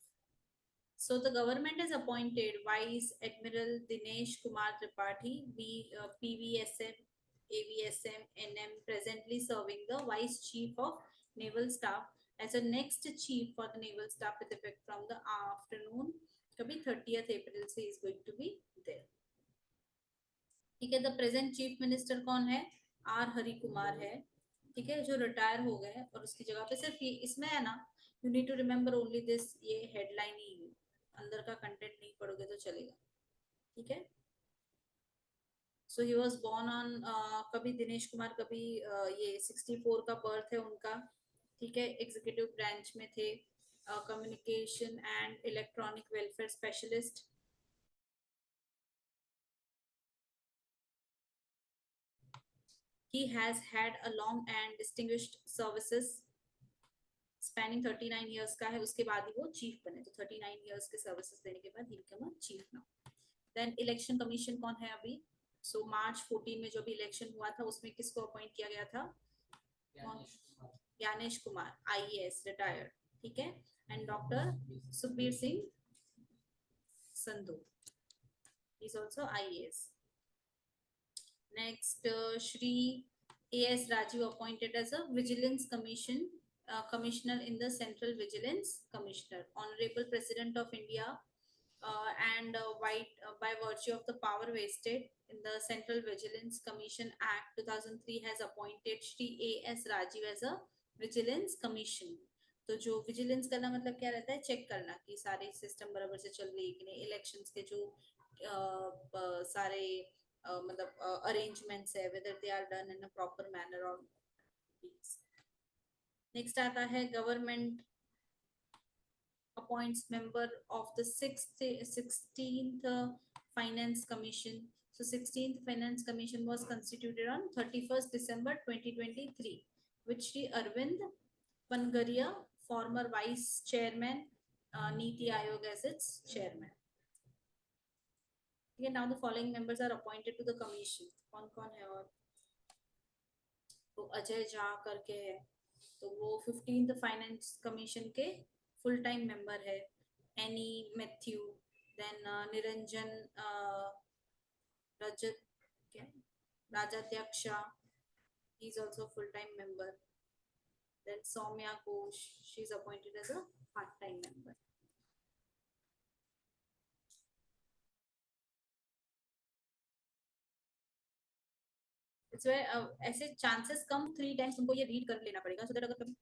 So the government has appointed Vice Admiral Dinesh Kumar Tripathi, PVSM, AVSM, NM, presently serving the Vice Chief of Naval Staff as a next chief for the Naval Staff with effect from the afternoon. कभी 30th April से is going to be there. ठीक है. The present chief minister कौन है? Are Hari Kumar है. ठीक है, जो रिटायर हो गए और उसकी जगह पे सिर्फ ये इसमें है ना, you need to remember only this, ये हेडलाइन ही है, अंदर का कंटेंट नहीं पढ़ोगे तो चलेगा. ठीक है. सो ही वाज बोर्न ऑन, कभी दिनेश कुमार, कभी ये 64 का बर्थ है उनका. ठीक है. एग्जीक्यूटिव ब्रांच में थे, communication and electronic welfare specialist. He has had a long and distinguished services spanning 39 years का है. उसके बाद ही वो चीफ बने. तो 39 years के सर्विसेज देने के बाद ही become a chief now. Then election commission कौन है अभी? So मार्च 14 में जो भी इलेक्शन हुआ था उसमें किसको अपॉइंट किया गया था? Gyanesh Kumar, IAS retired. ठीक है. And doctor Sukhbir Singh Sandhu, he is also IAS. Next, Shri A.S. Rajiv appointed as a Vigilance Commissioner in the Central Vigilance Commissioner. Honorable President of India and by virtue of the power vested in the Central Vigilance Commission Act 2003 has appointed Shri A.S. Rajiv as a Vigilance Commission. तो जो vigilance करना मतलब क्या रहता है? Check करना कि सारे सिस्टम बराबर से चल रही है कि नहीं, इलेक्शंस के जो सारे मतलब अरेंजमेंट्स है, whether they are done in a proper manner or not. Next आता है government appoints member of the 16th Finance Commission. So 16th Finance Commission was constituted on 31st December 2023, which Shri Arvind Pangaria, former Vice Chairman, Niti Aayog as its Chairman. Okay, now the following members are appointed to the commission. कौन कौन है? और तो अजय झा करके है, तो वो 15th finance commission के फुल टाइम मेंबर है. एनी मैथ्यू, देन निरंजन रजत क्या राजाध्यक्षा, he is also full time member. Then Soumya Ghosh, she is appointed as a part time member. ऐसे चांसेस कम 3 टाइम्स तुमको ये रीड कर लेना पड़ेगा, सो दैट अगर कभी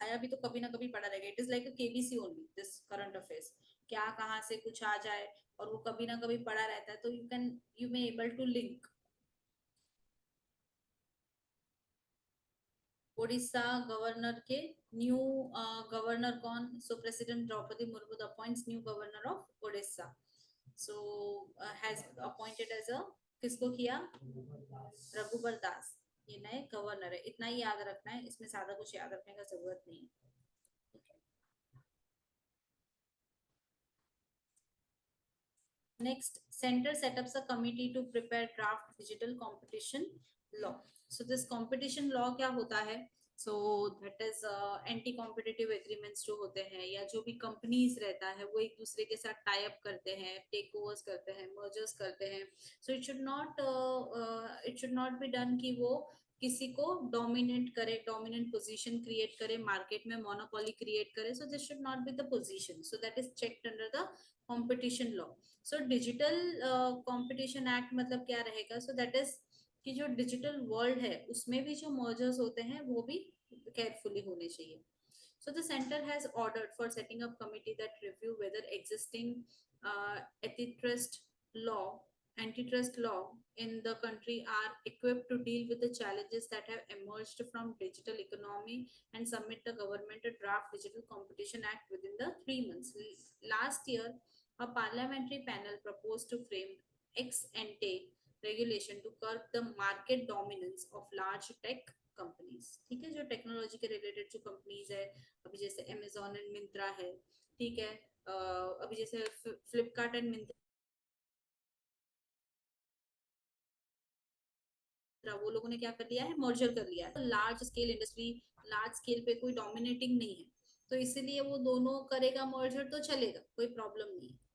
आया भी तो कभी ना कभी पढ़ा रहेगा. It is like a KBC only, this current affairs. क्या कहाँ से कुछ आ जाए और वो कभी ना कभी पढ़ा रहता है, तो you may able to link. Odisha governor के न्यू गवर्नर कौन? So president Droupadi Murmu appoints new governor of Odisha. So has appointed as a, किसको किया? रघुबर दास, ये नए गवर्नर है. इतना ही याद रखना है, इसमें ज्यादा कुछ याद रखने का जरूरत नहीं है. Next, center set ups a committee to prepare draft digital competition law. So this competition law क्या होता है? So that is anti competitive agreements जो होते हैं, या जो भी companies रहता है वो एक दूसरे के साथ tie up करते हैं, take overs करते हैं, mergers करते हैं. So it should not be done कि वो किसी को dominate करे, dominant position create करे, market में monopoly create करे. So this should not be the position. So that is checked under the competition law. So digital competition act मतलब क्या रहेगा? So that is कि जो डिजिटल वर्ल्ड है उसमें भी जो मर्जर्स होते हैं वो भी केयरफुली होने चाहिए. So the center has ordered for setting up committee that review whether existing antitrust law in the country are equipped to deal with the challenges that have emerged from digital economy and submit the government a draft digital competition act within the 3 months. Last year, a parliamentary panel proposed to frame ex ante regulation to curb the market dominance of large tech companies. ठीक है, जो technology के related जो companies है, अभी जैसे Amazon and Myntra है. ठीक है, अभी जैसे फ्लिपकार्ट एंड मिंत्रा एक्सेट्रा, वो लोगों ने क्या कर लिया है, मर्जर कर लिया है। Large scale industry, large scale पे कोई डोमिनेटिंग नहीं है, तो इसीलिए वो दोनों करेगा मर्जर तो चलेगा, कोई प्रॉब्लम नहीं है।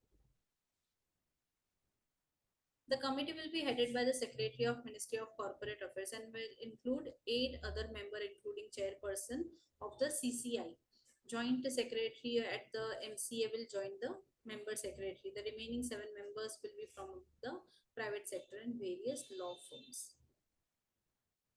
The committee will be headed by the Secretary of Ministry of Corporate Affairs and will include 8 other members, including chairperson of the CCI. Joint secretary at the MCA will join the member secretary. The remaining 7 members will be from the private sector and various law firms.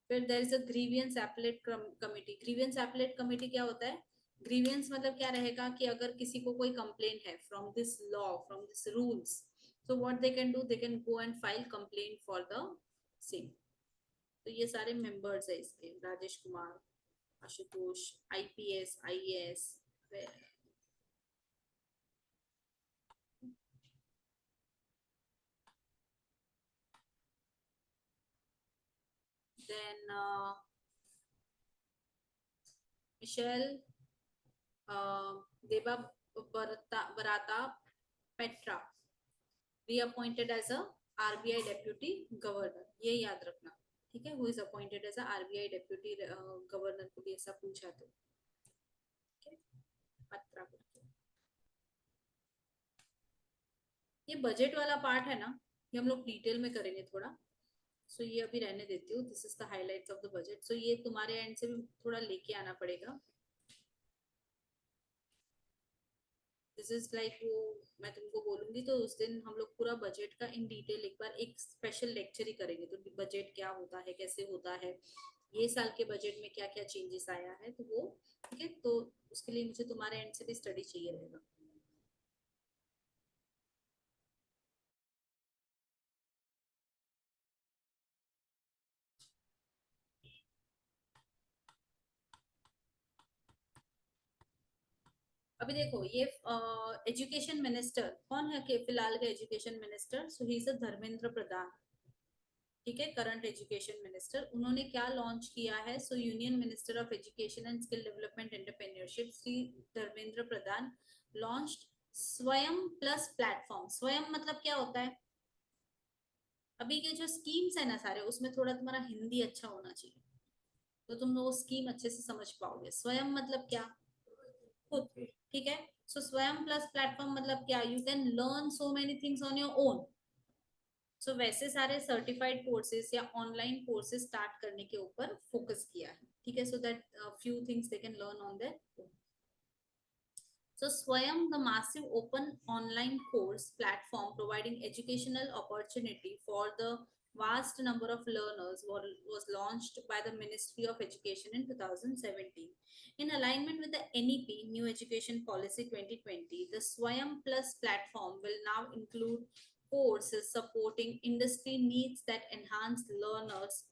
फिर there is a grievance appellate committee. Grievance appellate committee क्या होता है? Grievance मतलब क्या रहेगा कि अगर किसी को कोई complaint है from this law, from this rules, so what they can do, they can go and file complaint for the same. तो ये सारे members है इसके, Rajesh Kumar, Ashutosh, IPS, IAS, then Michelle, Deba Barata Petra reappointed as a RBI deputy governor, ये याद रखना, ठीक है, who is appointed as a RBI deputy governor को भी ऐसा पूछा तो, okay? पत्रा करके ये बजट वाला पार्ट है ना, ये हम लोग डिटेल में करेंगे थोड़ा, सो ये अभी रहने देती हूँ। This is the highlights of the budget, so ये तुम्हारे एंड से भी थोड़ा लेके आना पड़ेगा। दिस इज लाइक वो मैं तुमको बोलूंगी तो उस दिन हम लोग पूरा बजट का इन डिटेल एक बार एक स्पेशल लेक्चर ही करेंगे, तो बजट क्या होता है, कैसे होता है, ये साल के बजट में क्या क्या चेंजेस आया है, तो वो ठीक है, तो उसके लिए मुझे तुम्हारे एंड से भी स्टडी चाहिए रहेगा। अभी देखो ये एजुकेशन मिनिस्टर कौन है कि फिलहाल के education minister, so he is Dharmendra Pradhan, ठीक है, करंट एजुकेशन मिनिस्टर। उन्होंने क्या लॉन्च किया है, सो union minister of education and skill development entrepreneurship Shri Dharmendra Pradhan launched स्वयं प्लस प्लेटफॉर्म। स्वयं मतलब क्या होता है, अभी के जो स्कीम्स है ना सारे, उसमें थोड़ा तुम्हारा हिंदी अच्छा होना चाहिए, तो तुम वो स्कीम अच्छे से समझ पाओगे। स्वयं मतलब क्या, खुद, ठीक है। सो स्वयं प्लस प्लेटफॉर्म मतलब क्या, you can learn so many things on your own. So वैसे सारे सर्टिफाइड कोर्सेज या ऑनलाइन कोर्सेज स्टार्ट करने के ऊपर फोकस किया है, ठीक है, so that few things they can learn on their own. So Swayam, the massive open online course platform providing educational opportunity for the vast number of learners, was launched by the Ministry of Education in 2017. In alignment with the NEP, New Education Policy 2020, the Swayam Plus platform will now include courses supporting industry needs that enhance learners'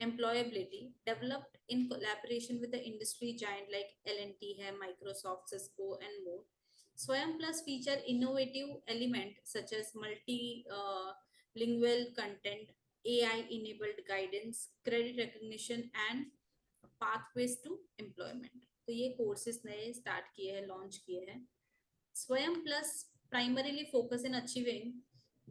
employability, developed in collaboration with the industry giant like L&T है, Microsoft, Cisco and more. Swayam Plus feature innovative element such as multi-lingual content, AI enabled guidance, credit recognition and pathways to employment. तो ये courses नए start किए हैं, launch किए हैं। Swayam Plus primarily focus in achieving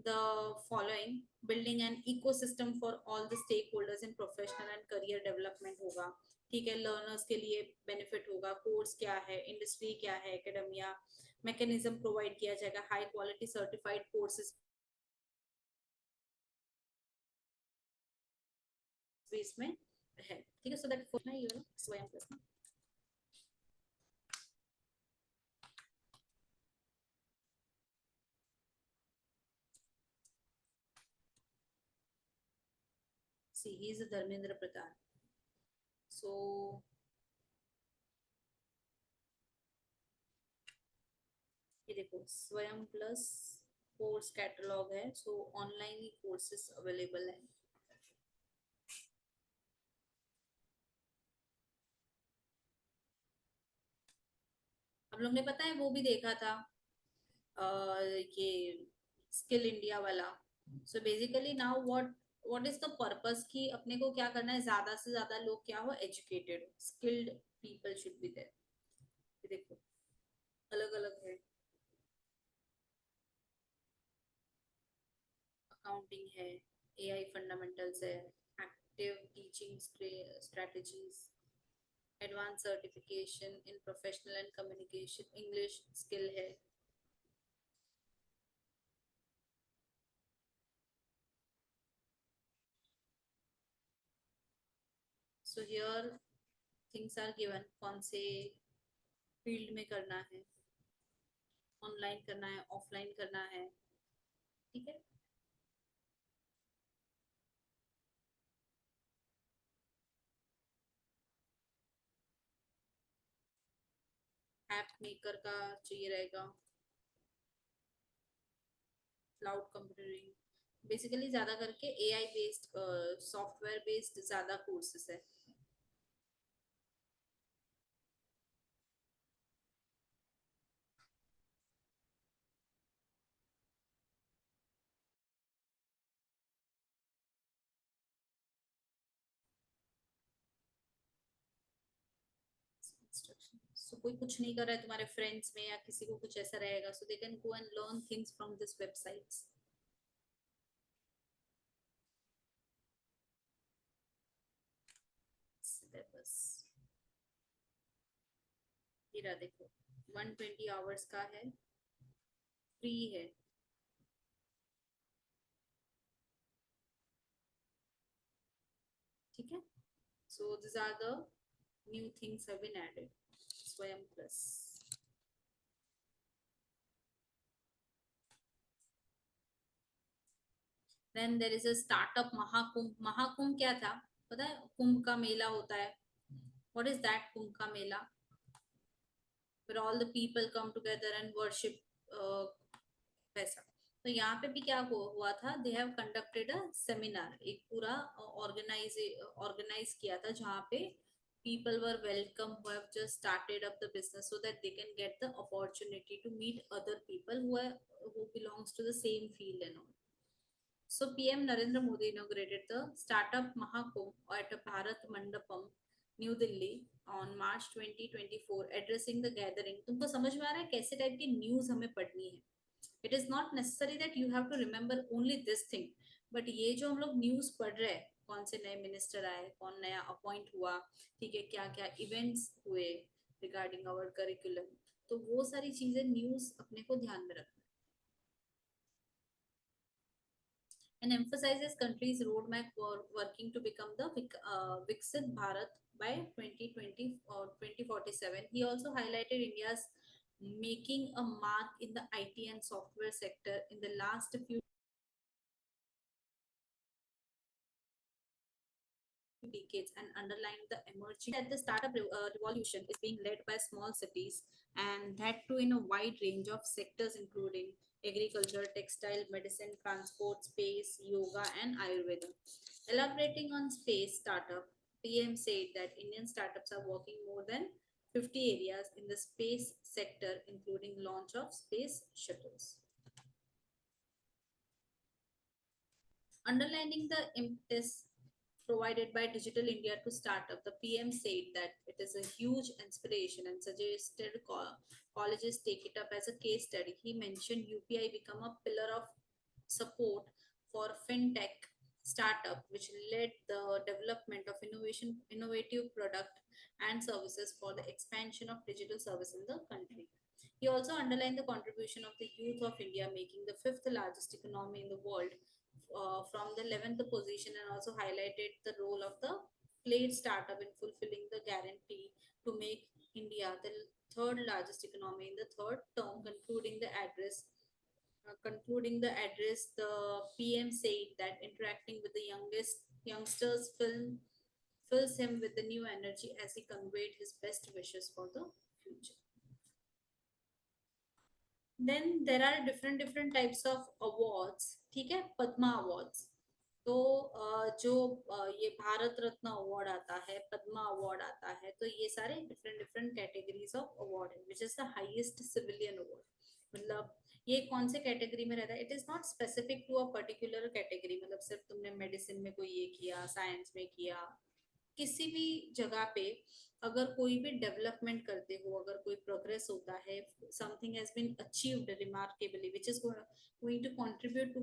the following: building an ecosystem for all the stakeholders in professional and career development होगा, ठीक है, लर्नर्स के लिए बेनिफिट होगा, कोर्स क्या है, इंडस्ट्री क्या है, एकेडमिया मैकेनिज्म प्रोवाइड किया जाएगा, हाई क्वालिटी सर्टिफाइड कोर्सेज इसमें है, ठीक है, सो दैट फॉर ये वाला स्वयं प्लस ना। See, he is a Dharmendra Pradhan. So ये देखो स्वयं प्लस कोर्स कैटलॉग है, सो ऑनलाइन ही कोर्सेस अवेलेबल है। हम लोग ने पता है वो भी देखा था ये स्किल इंडिया वाला। So basically now what is the purpose कि अपने को क्या करना है, ज्यादा से ज्यादा लोग क्या हो, educated skilled people should be there. देखो अलग अलग है, अकाउंटिंग है, एआई फंडामेंटल्स है, active strategies, advanced certification in professional and communication, English skill है. So here things are given, कौन से फील्ड में करना है, ऑनलाइन करना है, ऑफलाइन करना है, ठीक है. ऐप मेकर का चाहिए रहेगा, क्लाउड कंप्यूटिंग, बेसिकली ज्यादा करके एआई बेस्ड सॉफ्टवेयर बेस्ड ज्यादा कोर्सेस है. So कोई कुछ नहीं कर रहा है तुम्हारे फ्रेंड्स में या किसी को कुछ ऐसा रहेगा, so they can go and learn things from this websites. Syllabus ये रहा, देखो 120 आवर्स का है, फ्री है. ठीक है. So these are the new things have been added. Swayam Plus. Then there is a startup Mahakumbh. Mahakumbh क्या था पता है? कुंभ का मेला होता है. What is that कुंभ का मेला? Where all the people come together and worship वैसा. तो यहाँ पे भी क्या हुआ था? They have conducted a seminar. एक पूरा organize किया था जहाँ पे people were welcome who have just started up the business so that they can get the opportunity to meet other people who belongs to the same field and all. So PM Narendra Modi inaugurated the Startup Mahakumbh at Bharat Mandapam, New Delhi on March 2024, addressing the gathering. तुमको समझ में आ रहा है कैसे type की news हमें पढ़नी है? It is not necessary that you have to remember only this thing, but ये जो हम लोग न्यूज पढ़ रहे हैं, कौन से नए मिनिस्टर आए, कौन नया अपॉइंट हुआ, ठीक है, क्या क्या इवेंट्स हुए रिगार्डिंग आवर करिकुलम, तो वो सारी चीजें न्यूज अपने को ध्यान में रखना. And emphasizes country's roadmap for working to become the Viksit Bharat by 2020 or 2047. He also highlighted India's making a mark in the IT and software sector in the last few decades and underlined the emerging that the startup revolution is being led by small cities, and that too in a wide range of sectors including agriculture, textile, medicine, transport, space, yoga and Ayurveda. Elaborating on space startup, PM said that Indian startups are working more than 50 areas in the space sector, including launch of space shuttles. Underlining the impetus provided by Digital India to start up, the PM said that it is a huge inspiration and suggested colleges take it up as a case study. He mentioned UPI become a pillar of support for fintech startup, which led the development of innovative product and services for the expansion of digital service in the country. He also underlined the contribution of the youth of India, making the fifth largest economy in the world from the 11th position, and also highlighted the role of the played startup in fulfilling the guarantee to make India the third largest economy in the third term. The PM said that interacting with the youngsters fills him with the new energy as he conveyed his best wishes for the future. Then there are different types of awards. ठीक है, Padma awards. तो जो ये Bharat Ratna award आता है, Padma award आता है, तो ये सारे डिफरेंट कैटेगरीज ऑफ अवार्ड है, which is the highest civilian award. मतलब ये कौन से कैटेगरी में रहता है? It is not specific to a particular category. मतलब सिर्फ तुमने मेडिसिन में कोई ये किया, साइंस में किया, किसी भी जगह पे अगर कोई भी डेवलपमेंट करते हो, अगर कोई प्रोग्रेस होता है, something has been achieved remarkably which is going to contribute to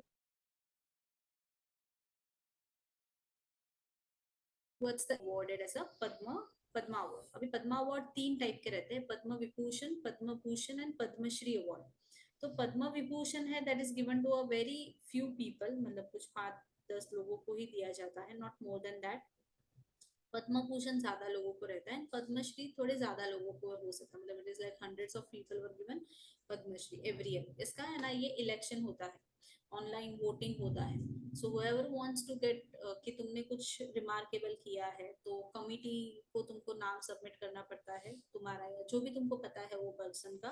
what's the awarded as a Padma award. अभी पद्मा अवार्ड 3 टाइप के रहते हैं, पद्म विभूषण, पद्म भूषण एंड पद्मश्री अवार्ड। तो पद्म विभूषण है that is given to a very few people, मतलब कुछ 5-10 लोगों को ही दिया जाता है, not more than that. Padma Bhushan ज्यादा लोगों को रहता है, पद्मश्री थोड़े ज्यादा लोगों को हो सकता है, मतलब it is like hundreds of people were given Padma Shri every year. इसका है ना, ये इलेक्शन होता है, ऑनलाइन वोटिंग होता है। सो whoever wants to get कि तुमने कुछ रिमार्केबल किया है, तो कमिटी को तुमको नाम सबमिट करना पड़ता है तुम्हारा, या जो भी तुमको पता है वो पर्सन का।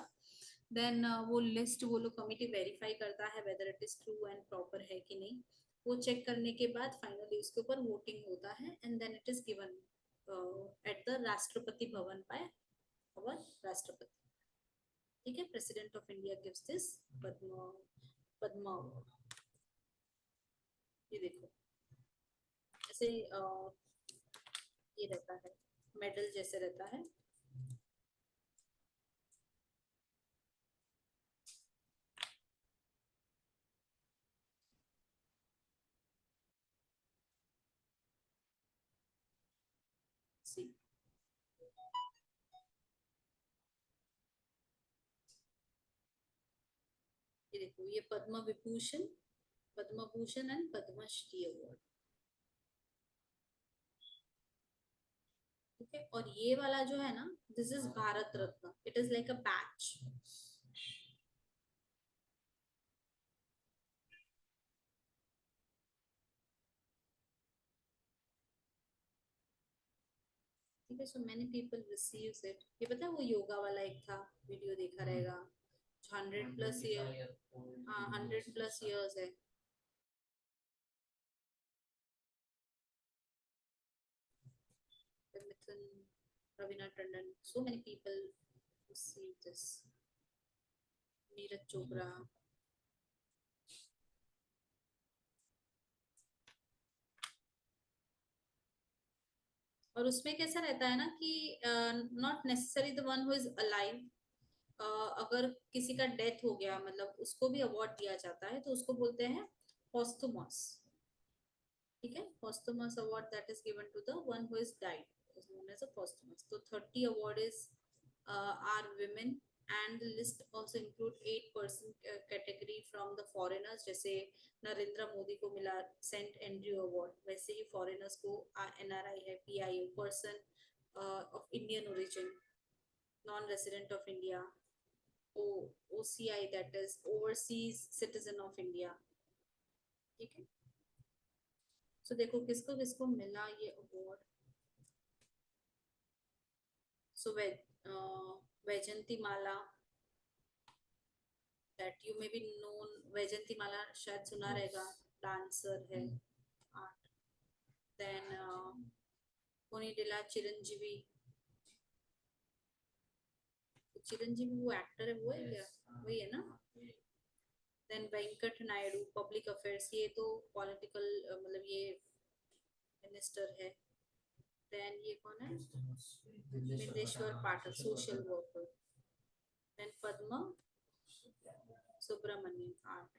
देन वो लिस्ट वो लोग कमिटी वेरीफाई करता है weather it is true and proper है कि नहीं। वो चेक करने के बाद फाइनली उसके ऊपर वोटिंग होता है and then it is given at the Rashtrapati Bhavan by our Rashtrapati. ठीक है, president of India gives this Padma Padma award. ये देखो ऐसे ये रहता है, मेडल जैसे रहता है। See, ये देखो, ये पद्म विभूषण, पद्म भूषण एंड पद्मश्री अवार्ड। ठीक है, और ये वाला जो है ना, this is Bharat Ratna, it is like a batch. ठीक है, so many people receives it. ये पता है वो योगा वाला एक था, वीडियो देखा रहेगा, 100+ ईयर, हाँ 100+ ईयर्स है। मिथुन, Raveena Tandon, so many people receive this, Neeraj Chopra. और उसमें कैसा रहता है ना कि not necessary the one who is alive, अगर किसी का डेथ हो गया, मतलब उसको भी अवार्ड दिया जाता है, तो उसको बोलते हैं पोस्थुमस। ठीक है, posthumous award that is given to the one who is died is known as a posthumous. So 30 award is are women, and the list also include 8% category from the foreigners, जैसे नरेंद्र मोदी को मिला सेंट एंड्रयू अवार्ड, वैसे ही foreigners को NRI है, PIO person of Indian origin, non resident of India, OCI that is overseas citizen of India। ठीक है, सो देखो किसको किसको मिला ये award. So Vyjayanthimala, that you may be known, Vyjayanthimala शायद सुना रहेगा, डांसर है, आर्ट। देन कोनिडेला चिरंजीवी, चिरंजीवी वो एक्टर है, वो है क्या, वही है ना। Then Venkat Naidu, public affairs, ये तो पॉलिटिकल मतलब ये मिनिस्टर है। देन ये कौन है, Bindeshwar Pathak, social worker. Then Padma Subrahmanyam, art.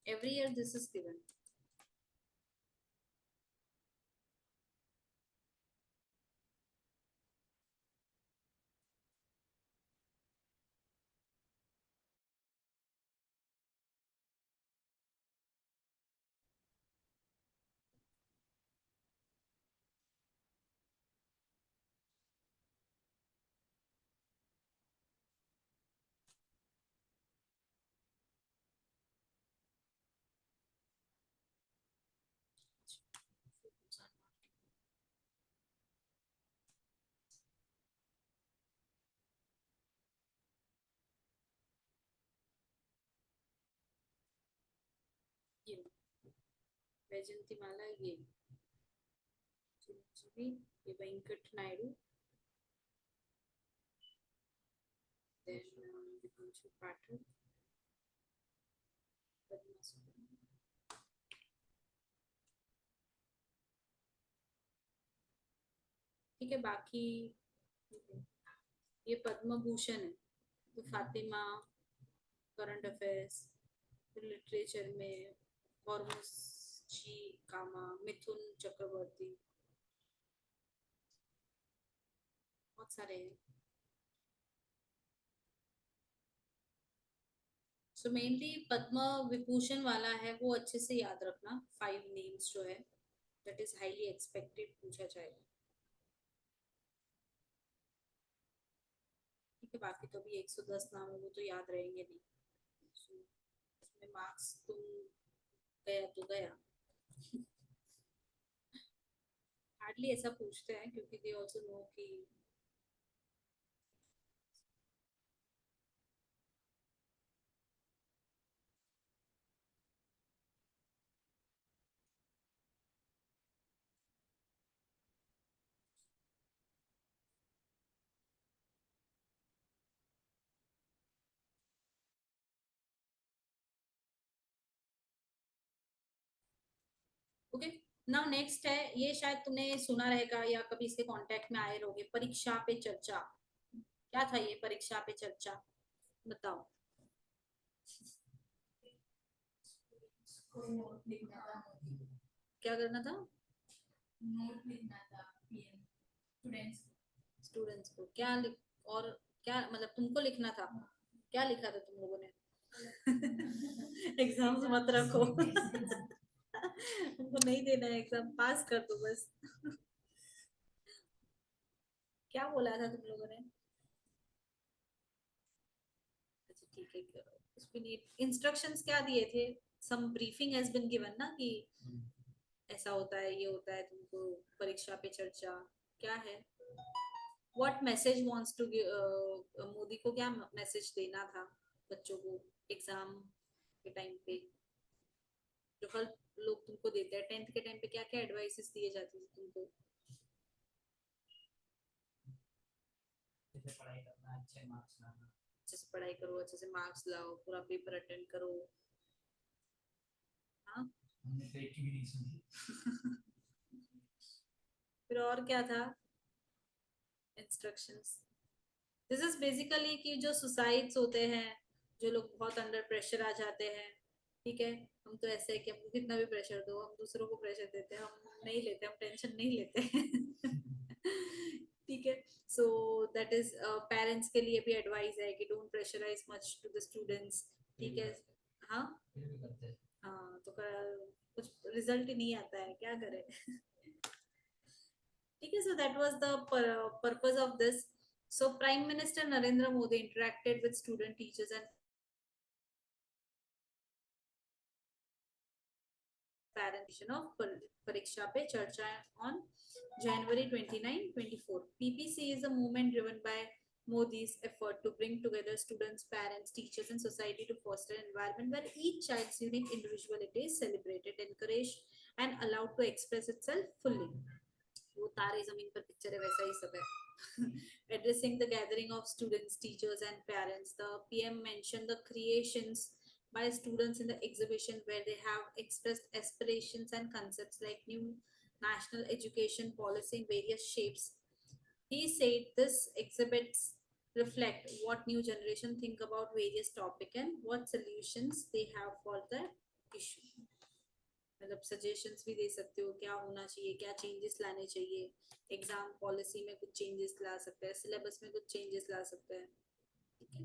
Every year this is given. ये वैजंती माला, ये चिरंजीवी, ये वेंकट नायडू, देन विभूषण पाठक, पद्मा सुब्रमण्यम। ठीक है, बाकी ये पद्म भूषण है, तो फातिमा करंट अफेयर्स, लिटरेचर में हॉर्मुसजी कामा, मिथुन चक्रवर्ती, बहुत सारे हैं. सो मेनली पद्म विभूषण वाला है वो अच्छे से याद रखना. 5 नेम्स जो है दैट इज हाईली एक्सपेक्टेड पूछा जाएगा. ठीक है, बाकी तो भी 110 नाम है वो तो याद रहेंगे नहीं. So, उसमें मार्क्स तुम गया तो गया. हार्डली ऐसा पूछते हैं क्योंकि दे आल्सो नो कि ओके. नाउ नेक्स्ट है, ये शायद तुमने सुना रहेगा या कभी इसके कांटेक्ट में आए रहोगे. परीक्षा पे चर्चा. क्या था ये परीक्षा पे चर्चा? बताओ. को नोट लिखना था, क्या करना था? नोट लिखना था पीएम स्टूडेंट्स. स्टूडेंट्स को क्या लिख, और क्या मतलब तुमको लिखना था? क्या लिखा था तुम लोगों ने? एग्जाम्स मत रखो. तुमको नहीं देना है एग्जाम, पास कर दो बस. क्या बोला था तुम लोगों ने? अच्छा ठीक है, उसमें इंस्ट्रक्शंस क्या दिए थे? सम ब्रीफिंग हैज बीन गिवन ना कि ऐसा होता है, ये होता है, तुमको परीक्षा पे चर्चा क्या है? What message wants to give? Modi को क्या मैसेज देना था बच्चों को एग्जाम के टाइम पे, जो हर लोग तुमको देते हैं? 10th के टाइम पे क्या क्या एडवाइसेस दिए जाते थे तुमको? जैसे पढ़ाई करना, अच्छे मार्क्स लाना. अच्छे से पढ़ाई करो, अच्छे से मार्क्स लाओ, पूरा पेपर अटेंड करो. हाँ. हमने तो एक भी नहीं सुनी. फिर और क्या था इंस्ट्रक्शंस? दिस इज बेसिकली कि जो सुसाइड्स होते हैं, जो लोग बहुत अंडर प्रेशर आ जाते हैं, ठीक है, हम तो ऐसे है कि हमको कितना भी प्रेशर दो, हम दूसरों को प्रेशर देते हैं, हम नहीं लेते, हम टेंशन नहीं लेते. ठीक है. सो दैट इज पेरेंट्स के लिए भी एडवाइस है कि don't pressurise much to the students. ठीक है. हाँ. फिर भी करते हैं. हाँ तो कुछ रिजल्ट ही नहीं आता है, क्या करें. ठीक है. So that was the purpose of this. So Prime Minister Narendra Modi interacted with student, teachers and parents of Pariksha Pe Charcha on January 29, 24. PPC is a movement driven by Modi's effort to bring together students, parents, teachers, and society to foster an environment where each child's unique individuality is celebrated, encouraged, and allowed to express itself fully. वो तारे जमीन पर picture है वैसा ही सब है. Addressing the gathering of students, teachers, and parents, the PM mentioned the creations by students in the exhibition where they have expressed aspirations and concepts like new national education policy in various shapes. He said this exhibits reflect what new generation think about various topic and what solutions they have for the issue. मतलब suggestions भी दे सकते हो क्या होना चाहिए, क्या changes लाने चाहिए, एग्जाम पॉलिसी में कुछ चेंजेस ला सकते हैं, सिलेबस में कुछ चेंजेस ला सकते हैं. ठीक है.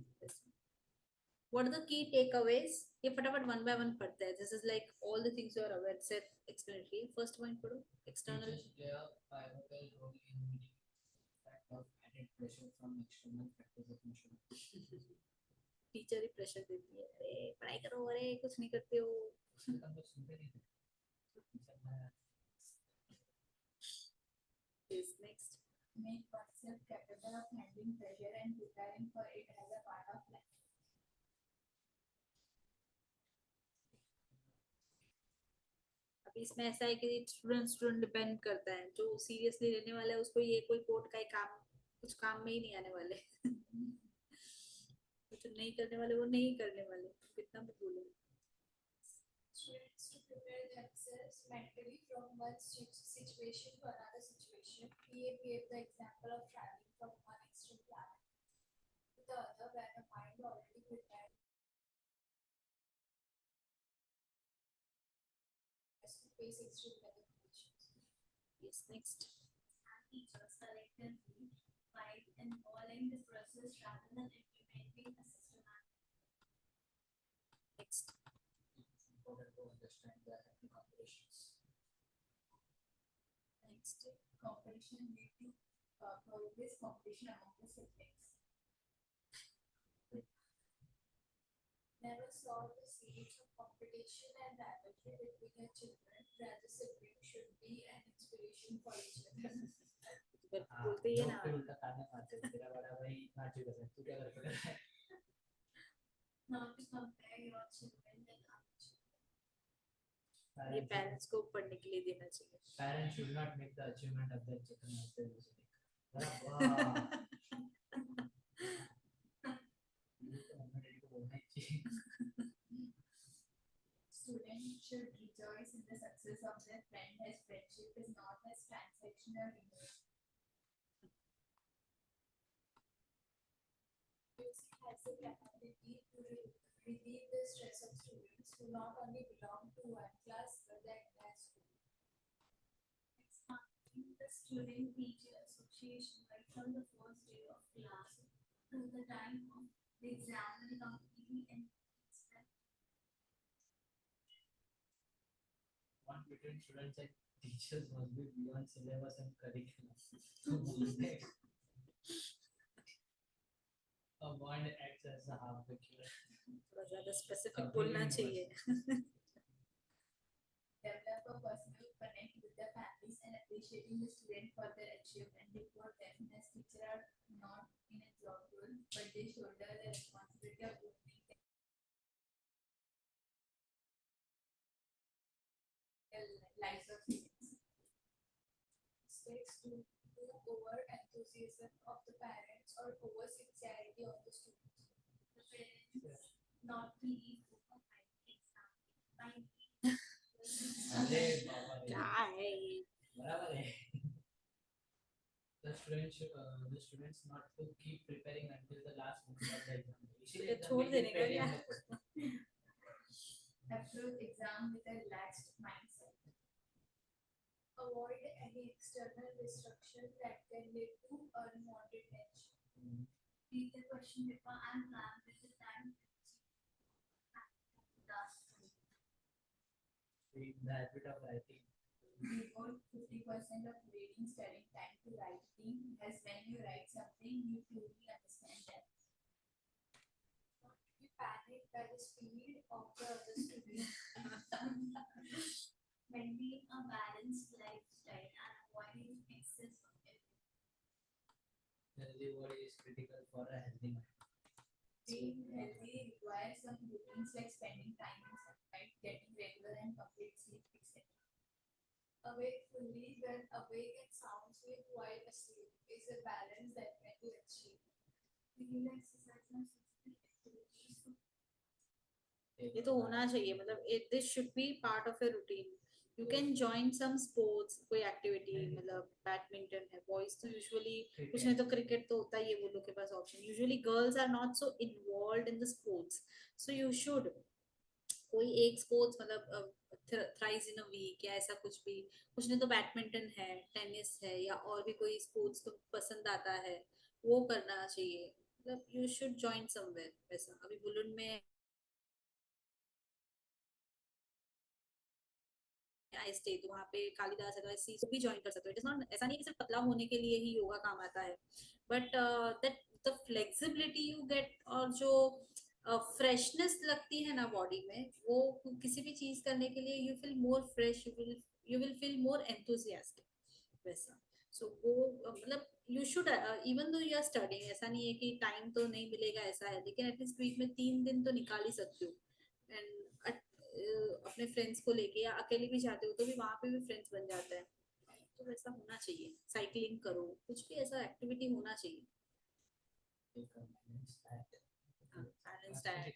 What are the key takeaways? ये फटाफट वन बाय वन पढ़ते हैं. This is like all the things you are aware, self explanatory. First point पढ़ो. External. Teachers play a pivotal role in meeting the fact of added pressure from external factors of measurement. Teacher he pressure देती है, अरे पढ़ाई करो, अरे कुछ नहीं करते हो. हम लोग सुनते नहीं थे. Yes, next. Make oneself capable of handling pressure and preparing for it as a part of life. अभी इसमें ऐसा है कि स्टूडेंट डिपेंड करता है. जो सीरियसली लेने वाला है उसको ये कोई कोर्ट का ही काम, कुछ काम में ही नहीं आने वाले. जो नहीं करने वाले वो नहीं करने वाले, कितना भी बोलो. Students to prepare themselves mentally from one situation to another situation. PA gave the example of traveling from one extreme planet to the other where the mind already prepared face extreme weather conditions. Yes, next. And teachers collectively guide in following the process rather than implementing a systematic. Next. It's important to understand the happy competitions. Next. Competition lead to progress competition among the siblings. Never saw the seeds of competition and rivalry between your children. Rather, siblings should be an inspiration for each other. बोलते ही है लोग ना, फिर उल्टा ताने मारते हैं, तेरा बड़ा भाई नाच रहा है, तू क्या कर रहा है? Not to compare your children with other children. ये पेरेंट्स को पढ़ने के लिए देना चाहिए. Parents should not make the achievement of their children as their music. वाह, ये तो हमें डैडी को बोलना ही चाहिए. Students should rejoice in the success of their friend as friendship is not as transactional emotion. Music has the capacity to relieve the stress of students who not only belong to one class but the entire school. Expanding the student-teacher association right from the first day of class to the time of the exam and completely and One between students and teachers must be beyond syllabus and curriculum. A bond acts as a half the cure. थोड़ा ज्यादा specific बोलना चाहिए. develop a personal connect with the families and appreciating the student for their achievement before them as teachers are not in a job role, but they shoulder the responsibility of opening their lives of students. Mistakes to over enthusiasm of the parents or over sincerity of the students. The parents not believe अरे बाबा रे, क्या है ये? बराबर है. The students not to keep preparing until the last moment of the exam. इसीलिए तो छोड़ देने का क्या? approach exam with a relaxed mindset. Avoid any external distraction that can lead to unwanted tension. Read the question paper and plan with the time. The habit of writing. Devote 50% of reading studying time to writing, as when you write something, you truly understand that. Not to be panicked by the speed of the other student. Maintain a balanced lifestyle and avoiding excess of everything. Healthy body is critical for a healthy mind. Being healthy requires some routines like spending time in sunlight, getting regular and complete sleep, etc. Awake fully when awake and sound sleep while asleep is a balance that can be achieved. Regular exercise and physical activities. ये तो होना चाहिए, मतलब this should be part of a routine. You can join some sports, कोई activity, मतलब badminton है, boys तो usually कुछ नहीं तो क्रिकेट तो होता ही है वो लोग के पास option. Usually girls are not so involved in the sports, so you should कोई एक स्पोर्ट्स मतलब थ्राइस इन अ वीक या ऐसा कुछ भी. कुछ नहीं तो बैडमिंटन है, टेनिस है, या और भी कोई स्पोर्ट्स तो पसंद आता है वो करना चाहिए. मतलब यू शुड जॉइन समवेयर. वैसा अभी बुलुन में आई स्टे, तो वहाँ पे कालिदास अगरसी भी ज्वाइन कर सकते हो. इट इज नॉट, ऐसा नहीं कि सिर्फ पतला होने के लिए ही योगा काम आता है, but that the flexibility you get और जो फ्रेशनेस लगती है ना बॉडी में, वो किसी भी चीज करने के लिए you feel more fresh, you will feel more enthusiastic वैसा. सो वो मतलब you should even though you are studying, ऐसा नहीं है कि टाइम तो नहीं मिलेगा ऐसा है, लेकिन एटलीस्ट वीक में 3 दिन तो निकाल ही सकते हो. एंड अपने फ्रेंड्स को लेके या अकेले भी जाते हो तो भी वहां पे भी फ्रेंड्स बन जाता है. तो वैसा होना चाहिए. साइकिलिंग करो, कुछ भी ऐसा एक्टिविटी होना चाहिए. Balance diet.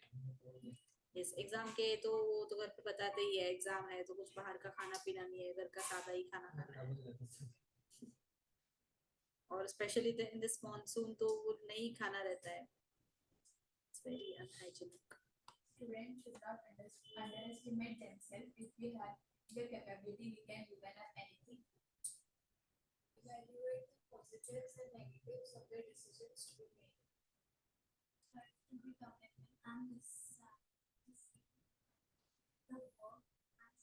यस, एग्जाम के तो वो तो घर पे बताते ही है, एग्जाम है तो कुछ बाहर का खाना पीना नहीं है, घर का सादा ही खाना खाना है. और स्पेशली इन दिस मॉनसून तो वो नहीं खाना रहता है. It's very unhygienic. Students should not underestimate themselves if we have the capability we can develop anything. Evaluate the positives and negatives of the decisions to be made. Try to be commitment and decide the work and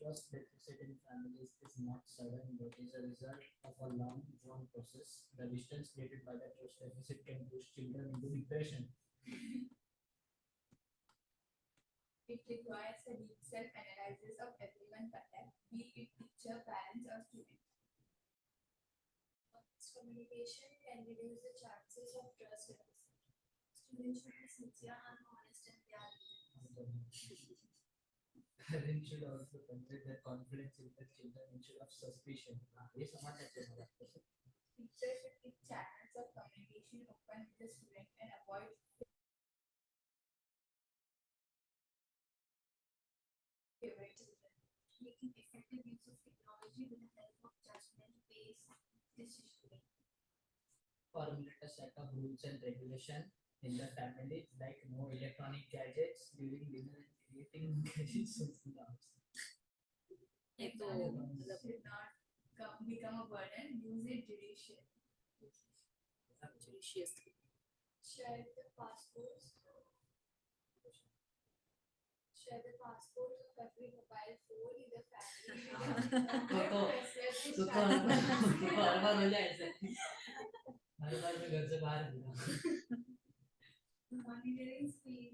Trust deficit in families is not sudden but is a result of a long drawn process. The distance created by the trust deficit can push children into depression. it requires a deep self-analysis of everyone contact, be it teacher, parents, or student. Honest communication can reduce the chances of trust deficit. Students should be sincere and honest in their Parents should also convey their confidence in their children instead of suspicion. हे समाजाचे मला वाटतं. Teachers should keep channels of communication open with the student and avoid favoritism. Making effective use of technology with the help of judgment-based decision-making. Formulate a set of rules and regulation in the family, like no electronic gadgets during dinner and creating gadgets in the house. ये तो Examples मतलब should not become a burden. Use it judiciously. judiciously. Share the passports. Share the passports of every mobile phone in the family. तो बार बार हो जाए ऐसे हर बार मैं घर से बाहर निकला Monitoring screen.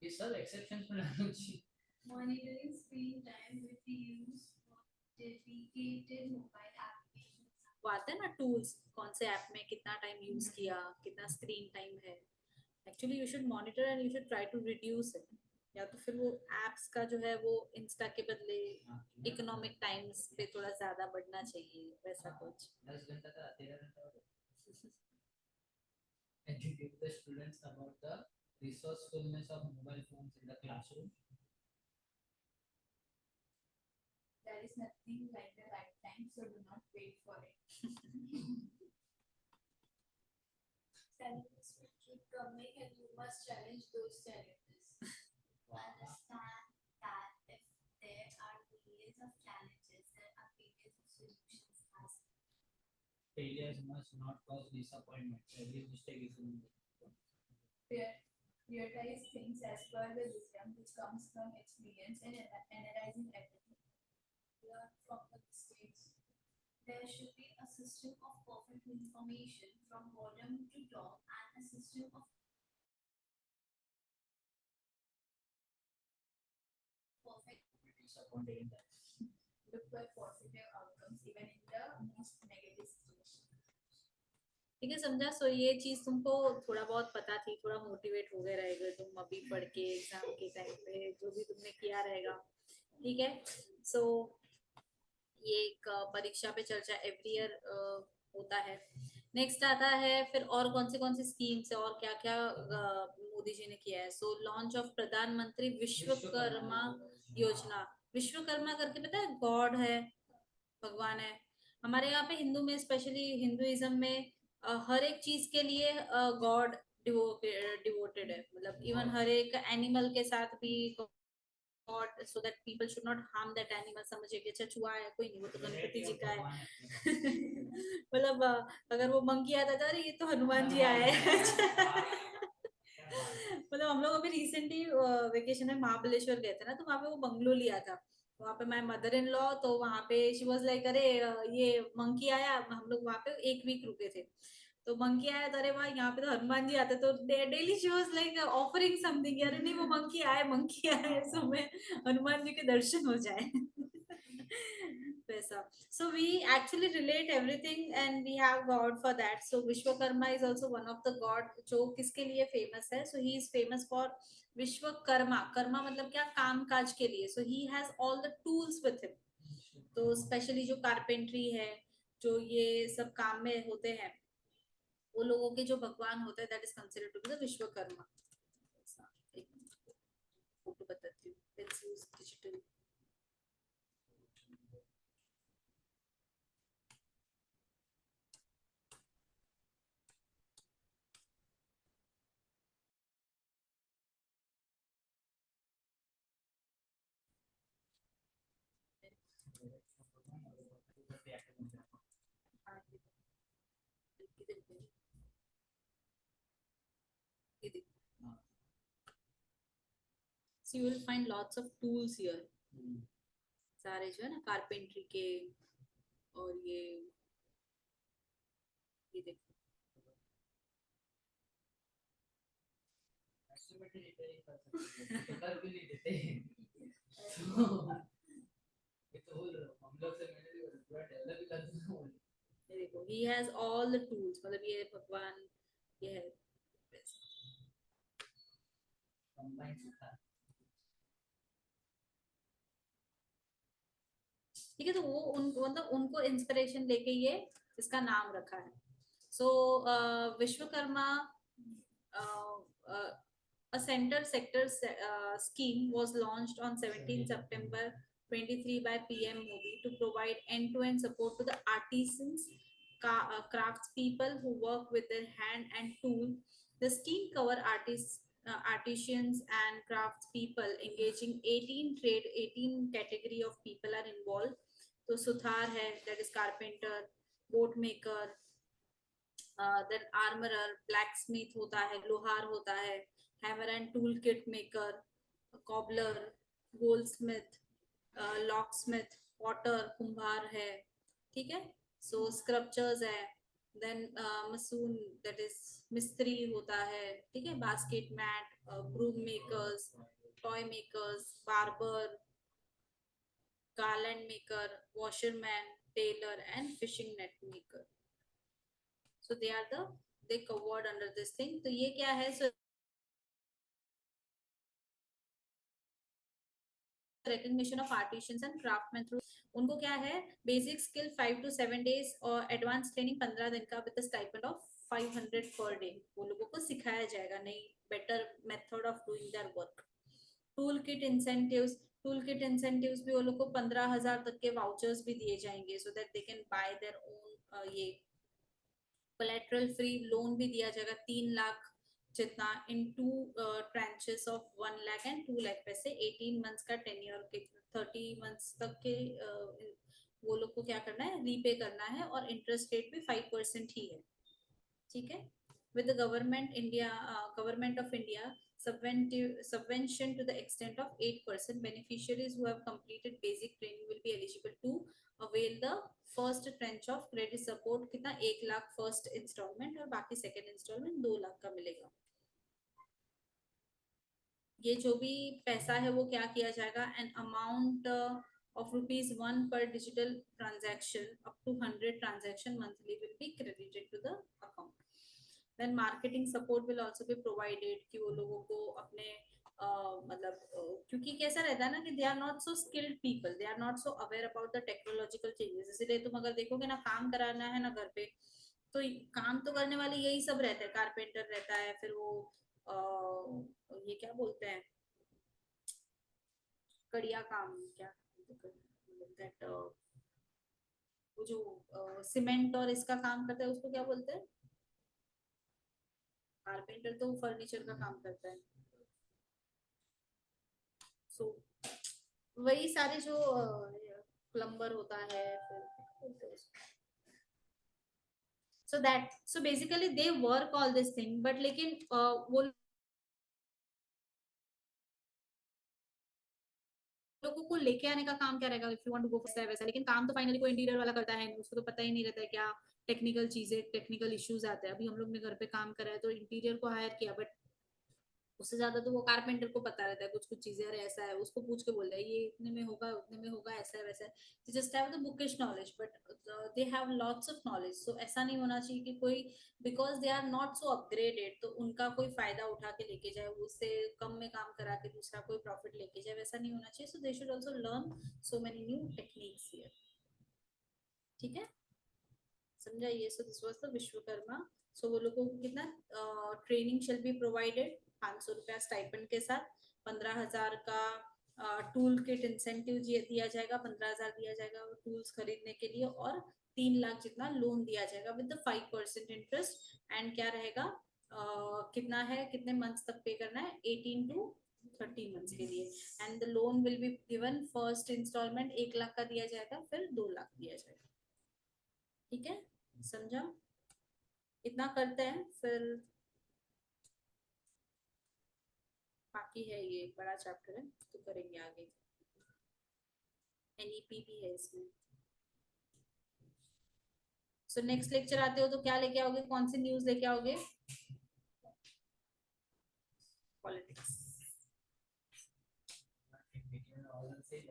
ये सब एक्सेप्शंस में रहना चाहिए Monitoring screen time with the use of dedicated mobile applications. वो आते हैं ना टूल्स, कौन से ऐप में कितना टाइम यूज किया, कितना स्क्रीन टाइम है. Actually you should monitor and you should try to reduce it. या तो फिर वो एप्स का जो है वो इंस्टा के बदले इकोनॉमिक टाइम्स पे थोड़ा ज्यादा बढ़ना चाहिए, वैसा कुछ. 10 घंटा का 13 घंटा हो educate the students about the resourcefulness of mobile phones in the classroom. There is nothing like the right time, so do not wait for it. Challenges will keep coming and you must challenge those challenges. Understand that if there are millions of challenges, there are millions of solutions as Failures must not cause disappointment. Every mistake is a prioritize things as per the wisdom which comes from experience and analyzing everything. Learn from the mistakes. There should be a system of perfect information from bottom to top and a system of perfect. disappointed in that. Look for positive outcomes even in the most negative situation. ठीक है, समझा. सो ये चीज तुमको थोड़ा बहुत पता थी, थोड़ा मोटिवेट हो गए रहेगा तुम अभी पढ़ के एग्जाम के टाइम पे जो भी तुमने किया रहेगा. ठीक है. सो ये एक परीक्षा पे चर्चा एवरी ईयर होता है. नेक्स्ट आता है फिर और कौन सी स्कीम्स है और क्या क्या मोदी जी ने किया है. सो लॉन्च ऑफ प्रधानमंत्री विश्वकर्मा योजना. विश्वकर्मा करके पता है गॉड है, भगवान है. हमारे यहाँ पे हिंदू में स्पेशली हिंदुइज्म में हर एक चीज के लिए गॉड डिवोटेड है. मतलब इवन हर एक एनिमल के साथ भी God, so that people should not harm that animal. समझे कि अच्छा चूहा है कोई नहीं, वो तो गणपति जी का है. मतलब अगर वो मंकी आता था, अरे ये तो हनुमान जी आए हैं. मतलब हम लोग अभी रिसेंटली वेकेशन में महाबलेश्वर गए थे ना, तो वहाँ पे वो बंगलो लिया था. वहाँ पे माय मदर इन लॉ, तो वहाँ पे शी वाज लाइक अरे ये मंकी आया. हम लोग वहाँ पे 1 वीक रुके थे, तो मंकी आया तो अरे वाह यहाँ पे तो हनुमान जी आते. तो daily she was like offering something. अरे नहीं वो मंकी आए सो में हनुमान जी के दर्शन हो जाए. वैसा. So we actually relate everything and we have God for that. So Vishwakarma is also one of the God जो किसके लिए famous है. So he is famous for Vishwakarma. Karma मतलब क्या, काम काज के लिए. So he has all the tools with him. तो स्पेशली जो कारपेंट्री है, जो ये सब काम में होते हैं, वो लोगों के जो भगवान होते हैं, that is considered to be the Vishwakarma. एक फोटो बताती हूँ. Let's use digital. So you will find lots of tools here. Hmm. सारे जो है ना कारपेंट्री के और ये देखो Estimate रिपेयरिंग कर सकते हैं, तो कर भी नहीं देते। तो ये तो हम लोग से मैंने भी पूरा डेवलप ही कर दिया। ये देखो he has all the tools, मतलब ये भगवान ये है कंबाइन होता है। ठीक है। तो वो उनको मतलब उनको इंस्पिरेशन लेके ये इसका नाम रखा है। सो Vishwakarma a center sector scheme was launched on 17 September 23 by PM Modi to provide end-to-end support to the artisans, crafts people who work with their hand and tool. The scheme cover artisans and crafts people engaging 18 trade, 18 category of people are involved. तो सुथार है, that is carpenter, boat maker, then armourer, blacksmith होता है, लोहार होता है, hammer and tool kit maker, cobbler, goldsmith, locksmith, potter कुंभार है, ठीक है। सो स्क्रप्चर्स है, देन मसून दैट इज मिस्त्री होता है, ठीक है, basket mat, broom makers, toy makers, barber, garland maker, washerman, tailor and fishing net maker. So they covered under this thing. तो ये क्या है? So recognition of artisans and craftsmen through उनको क्या है, बेसिक स्किल 5 to 7 days और advance training 15 दिन का with stipend of 500 per day वो लोगों को सिखाया जाएगा, नहीं better method of doing their work. Tool kit incentives भी वो लोग को 15,000 तक के वाउचर्स भी दिए जाएंगे so that they can buy their own. ये कोलेटरल फ्री लोन भी दिया जाएगा 3 लाख जितना इन 2 tranches of 1 lakh and 2 lakh पैसे 18 मंथ्स का टेन्योर के 30 मंथ्स तक के वो लोग को क्या करना है, रीपे करना है और इंटरेस्ट रेट भी 5% ही है, ठीक है। with the government of India subvention to the extent of 8%, beneficiaries who have completed basic training will be eligible to avail the first tranche of credit support कितना 1 लाख फर्स्ट इंस्टॉलमेंट और बाकी second instalment 2 lakh का मिलेगा। ये जो भी पैसा है वो क्या किया जाएगा, an amount of ₹1 per digital transaction up to 100 transaction monthly will be credited to the account. Then marketing support will also be provided कि वो लोगों को अपने मतलब क्योंकि कैसा रहता है ना कि they are not so skilled people, they are not so aware about the technological changes, इसलिए तुम अगर देखोगे ना काम कराना है ना घर पे तो काम तो करने वाले यही सब रहते हैं, कारपेंटर रहता है, फिर वो ये क्या बोलते हैं कड़िया काम, क्या दैट वो जो सीमेंट और इसका काम करता है उसको क्या बोलते हैं, कारपेंटर तो फर्नीचर का काम करता है। सो वही सारे जो प्लम्बर होता है, फिर so basically they work all this thing, but लेकिन वो लोगों को लेके आने का काम क्या रहेगा, if you want to go for वैसा, लेकिन काम तो फाइनली कोई इंटीरियर वाला करता है, उसको तो पता ही नहीं रहता है क्या टेक्निकल चीजें, टेक्निकल इश्यूज आते हैं। अभी हम लोग ने घर पे काम करा है तो इंटीरियर को हायर किया, बट उससे ज्यादा तो वो कारपेंटर को पता रहता है कुछ कुछ चीजें, अरे ऐसा है, उसको पूछ के बोल रहा है ये इतने में होगा उतने में होगा, ऐसा है वैसा है। They just have the bookish knowledge but they have lots of knowledge. So ऐसा नहीं होना चाहिए कि कोई because they are not so upgraded तो उनका कोई फायदा उठा के लेके जाए, उससे कम में काम करा के दूसरा कोई प्रॉफिट लेके जाए, वैसा नहीं होना चाहिए। So they should also learn so many new techniques here, ठीक है, समझा ये। So this was the Vishwakarma. So वो लोगों को कितना ट्रेनिंग शेल बी प्रोवाइडेड 500 रुपया स्टाइपेंड के साथ, 15,000 का टूल किट इंसेंटिव दिया जाएगा, 15,000 दिया जाएगा टूल्स खरीदने के लिए, और 3 लाख जितना लोन दिया जाएगा विद द 5% इंटरेस्ट। एंड क्या रहेगा, कितना है, कितने मंथ्स तक पे करना है, 18 to 30 मंथ्स के लिए। And the loan will be given, first instalment 1 lakh का दिया जाएगा, फिर 2 लाख दिया जाएगा, ठीक है, समझा। इतना करते हैं, फिर बाकी है, ये बड़ा चैप्टर है तो करेंगे आगे। एनईपी भी है इसमें। सो नेक्स्ट लेक्चर आते हो तो क्या लेके आओगे, कौन सी न्यूज लेके आओगे? पॉलिटिक्स। All the same,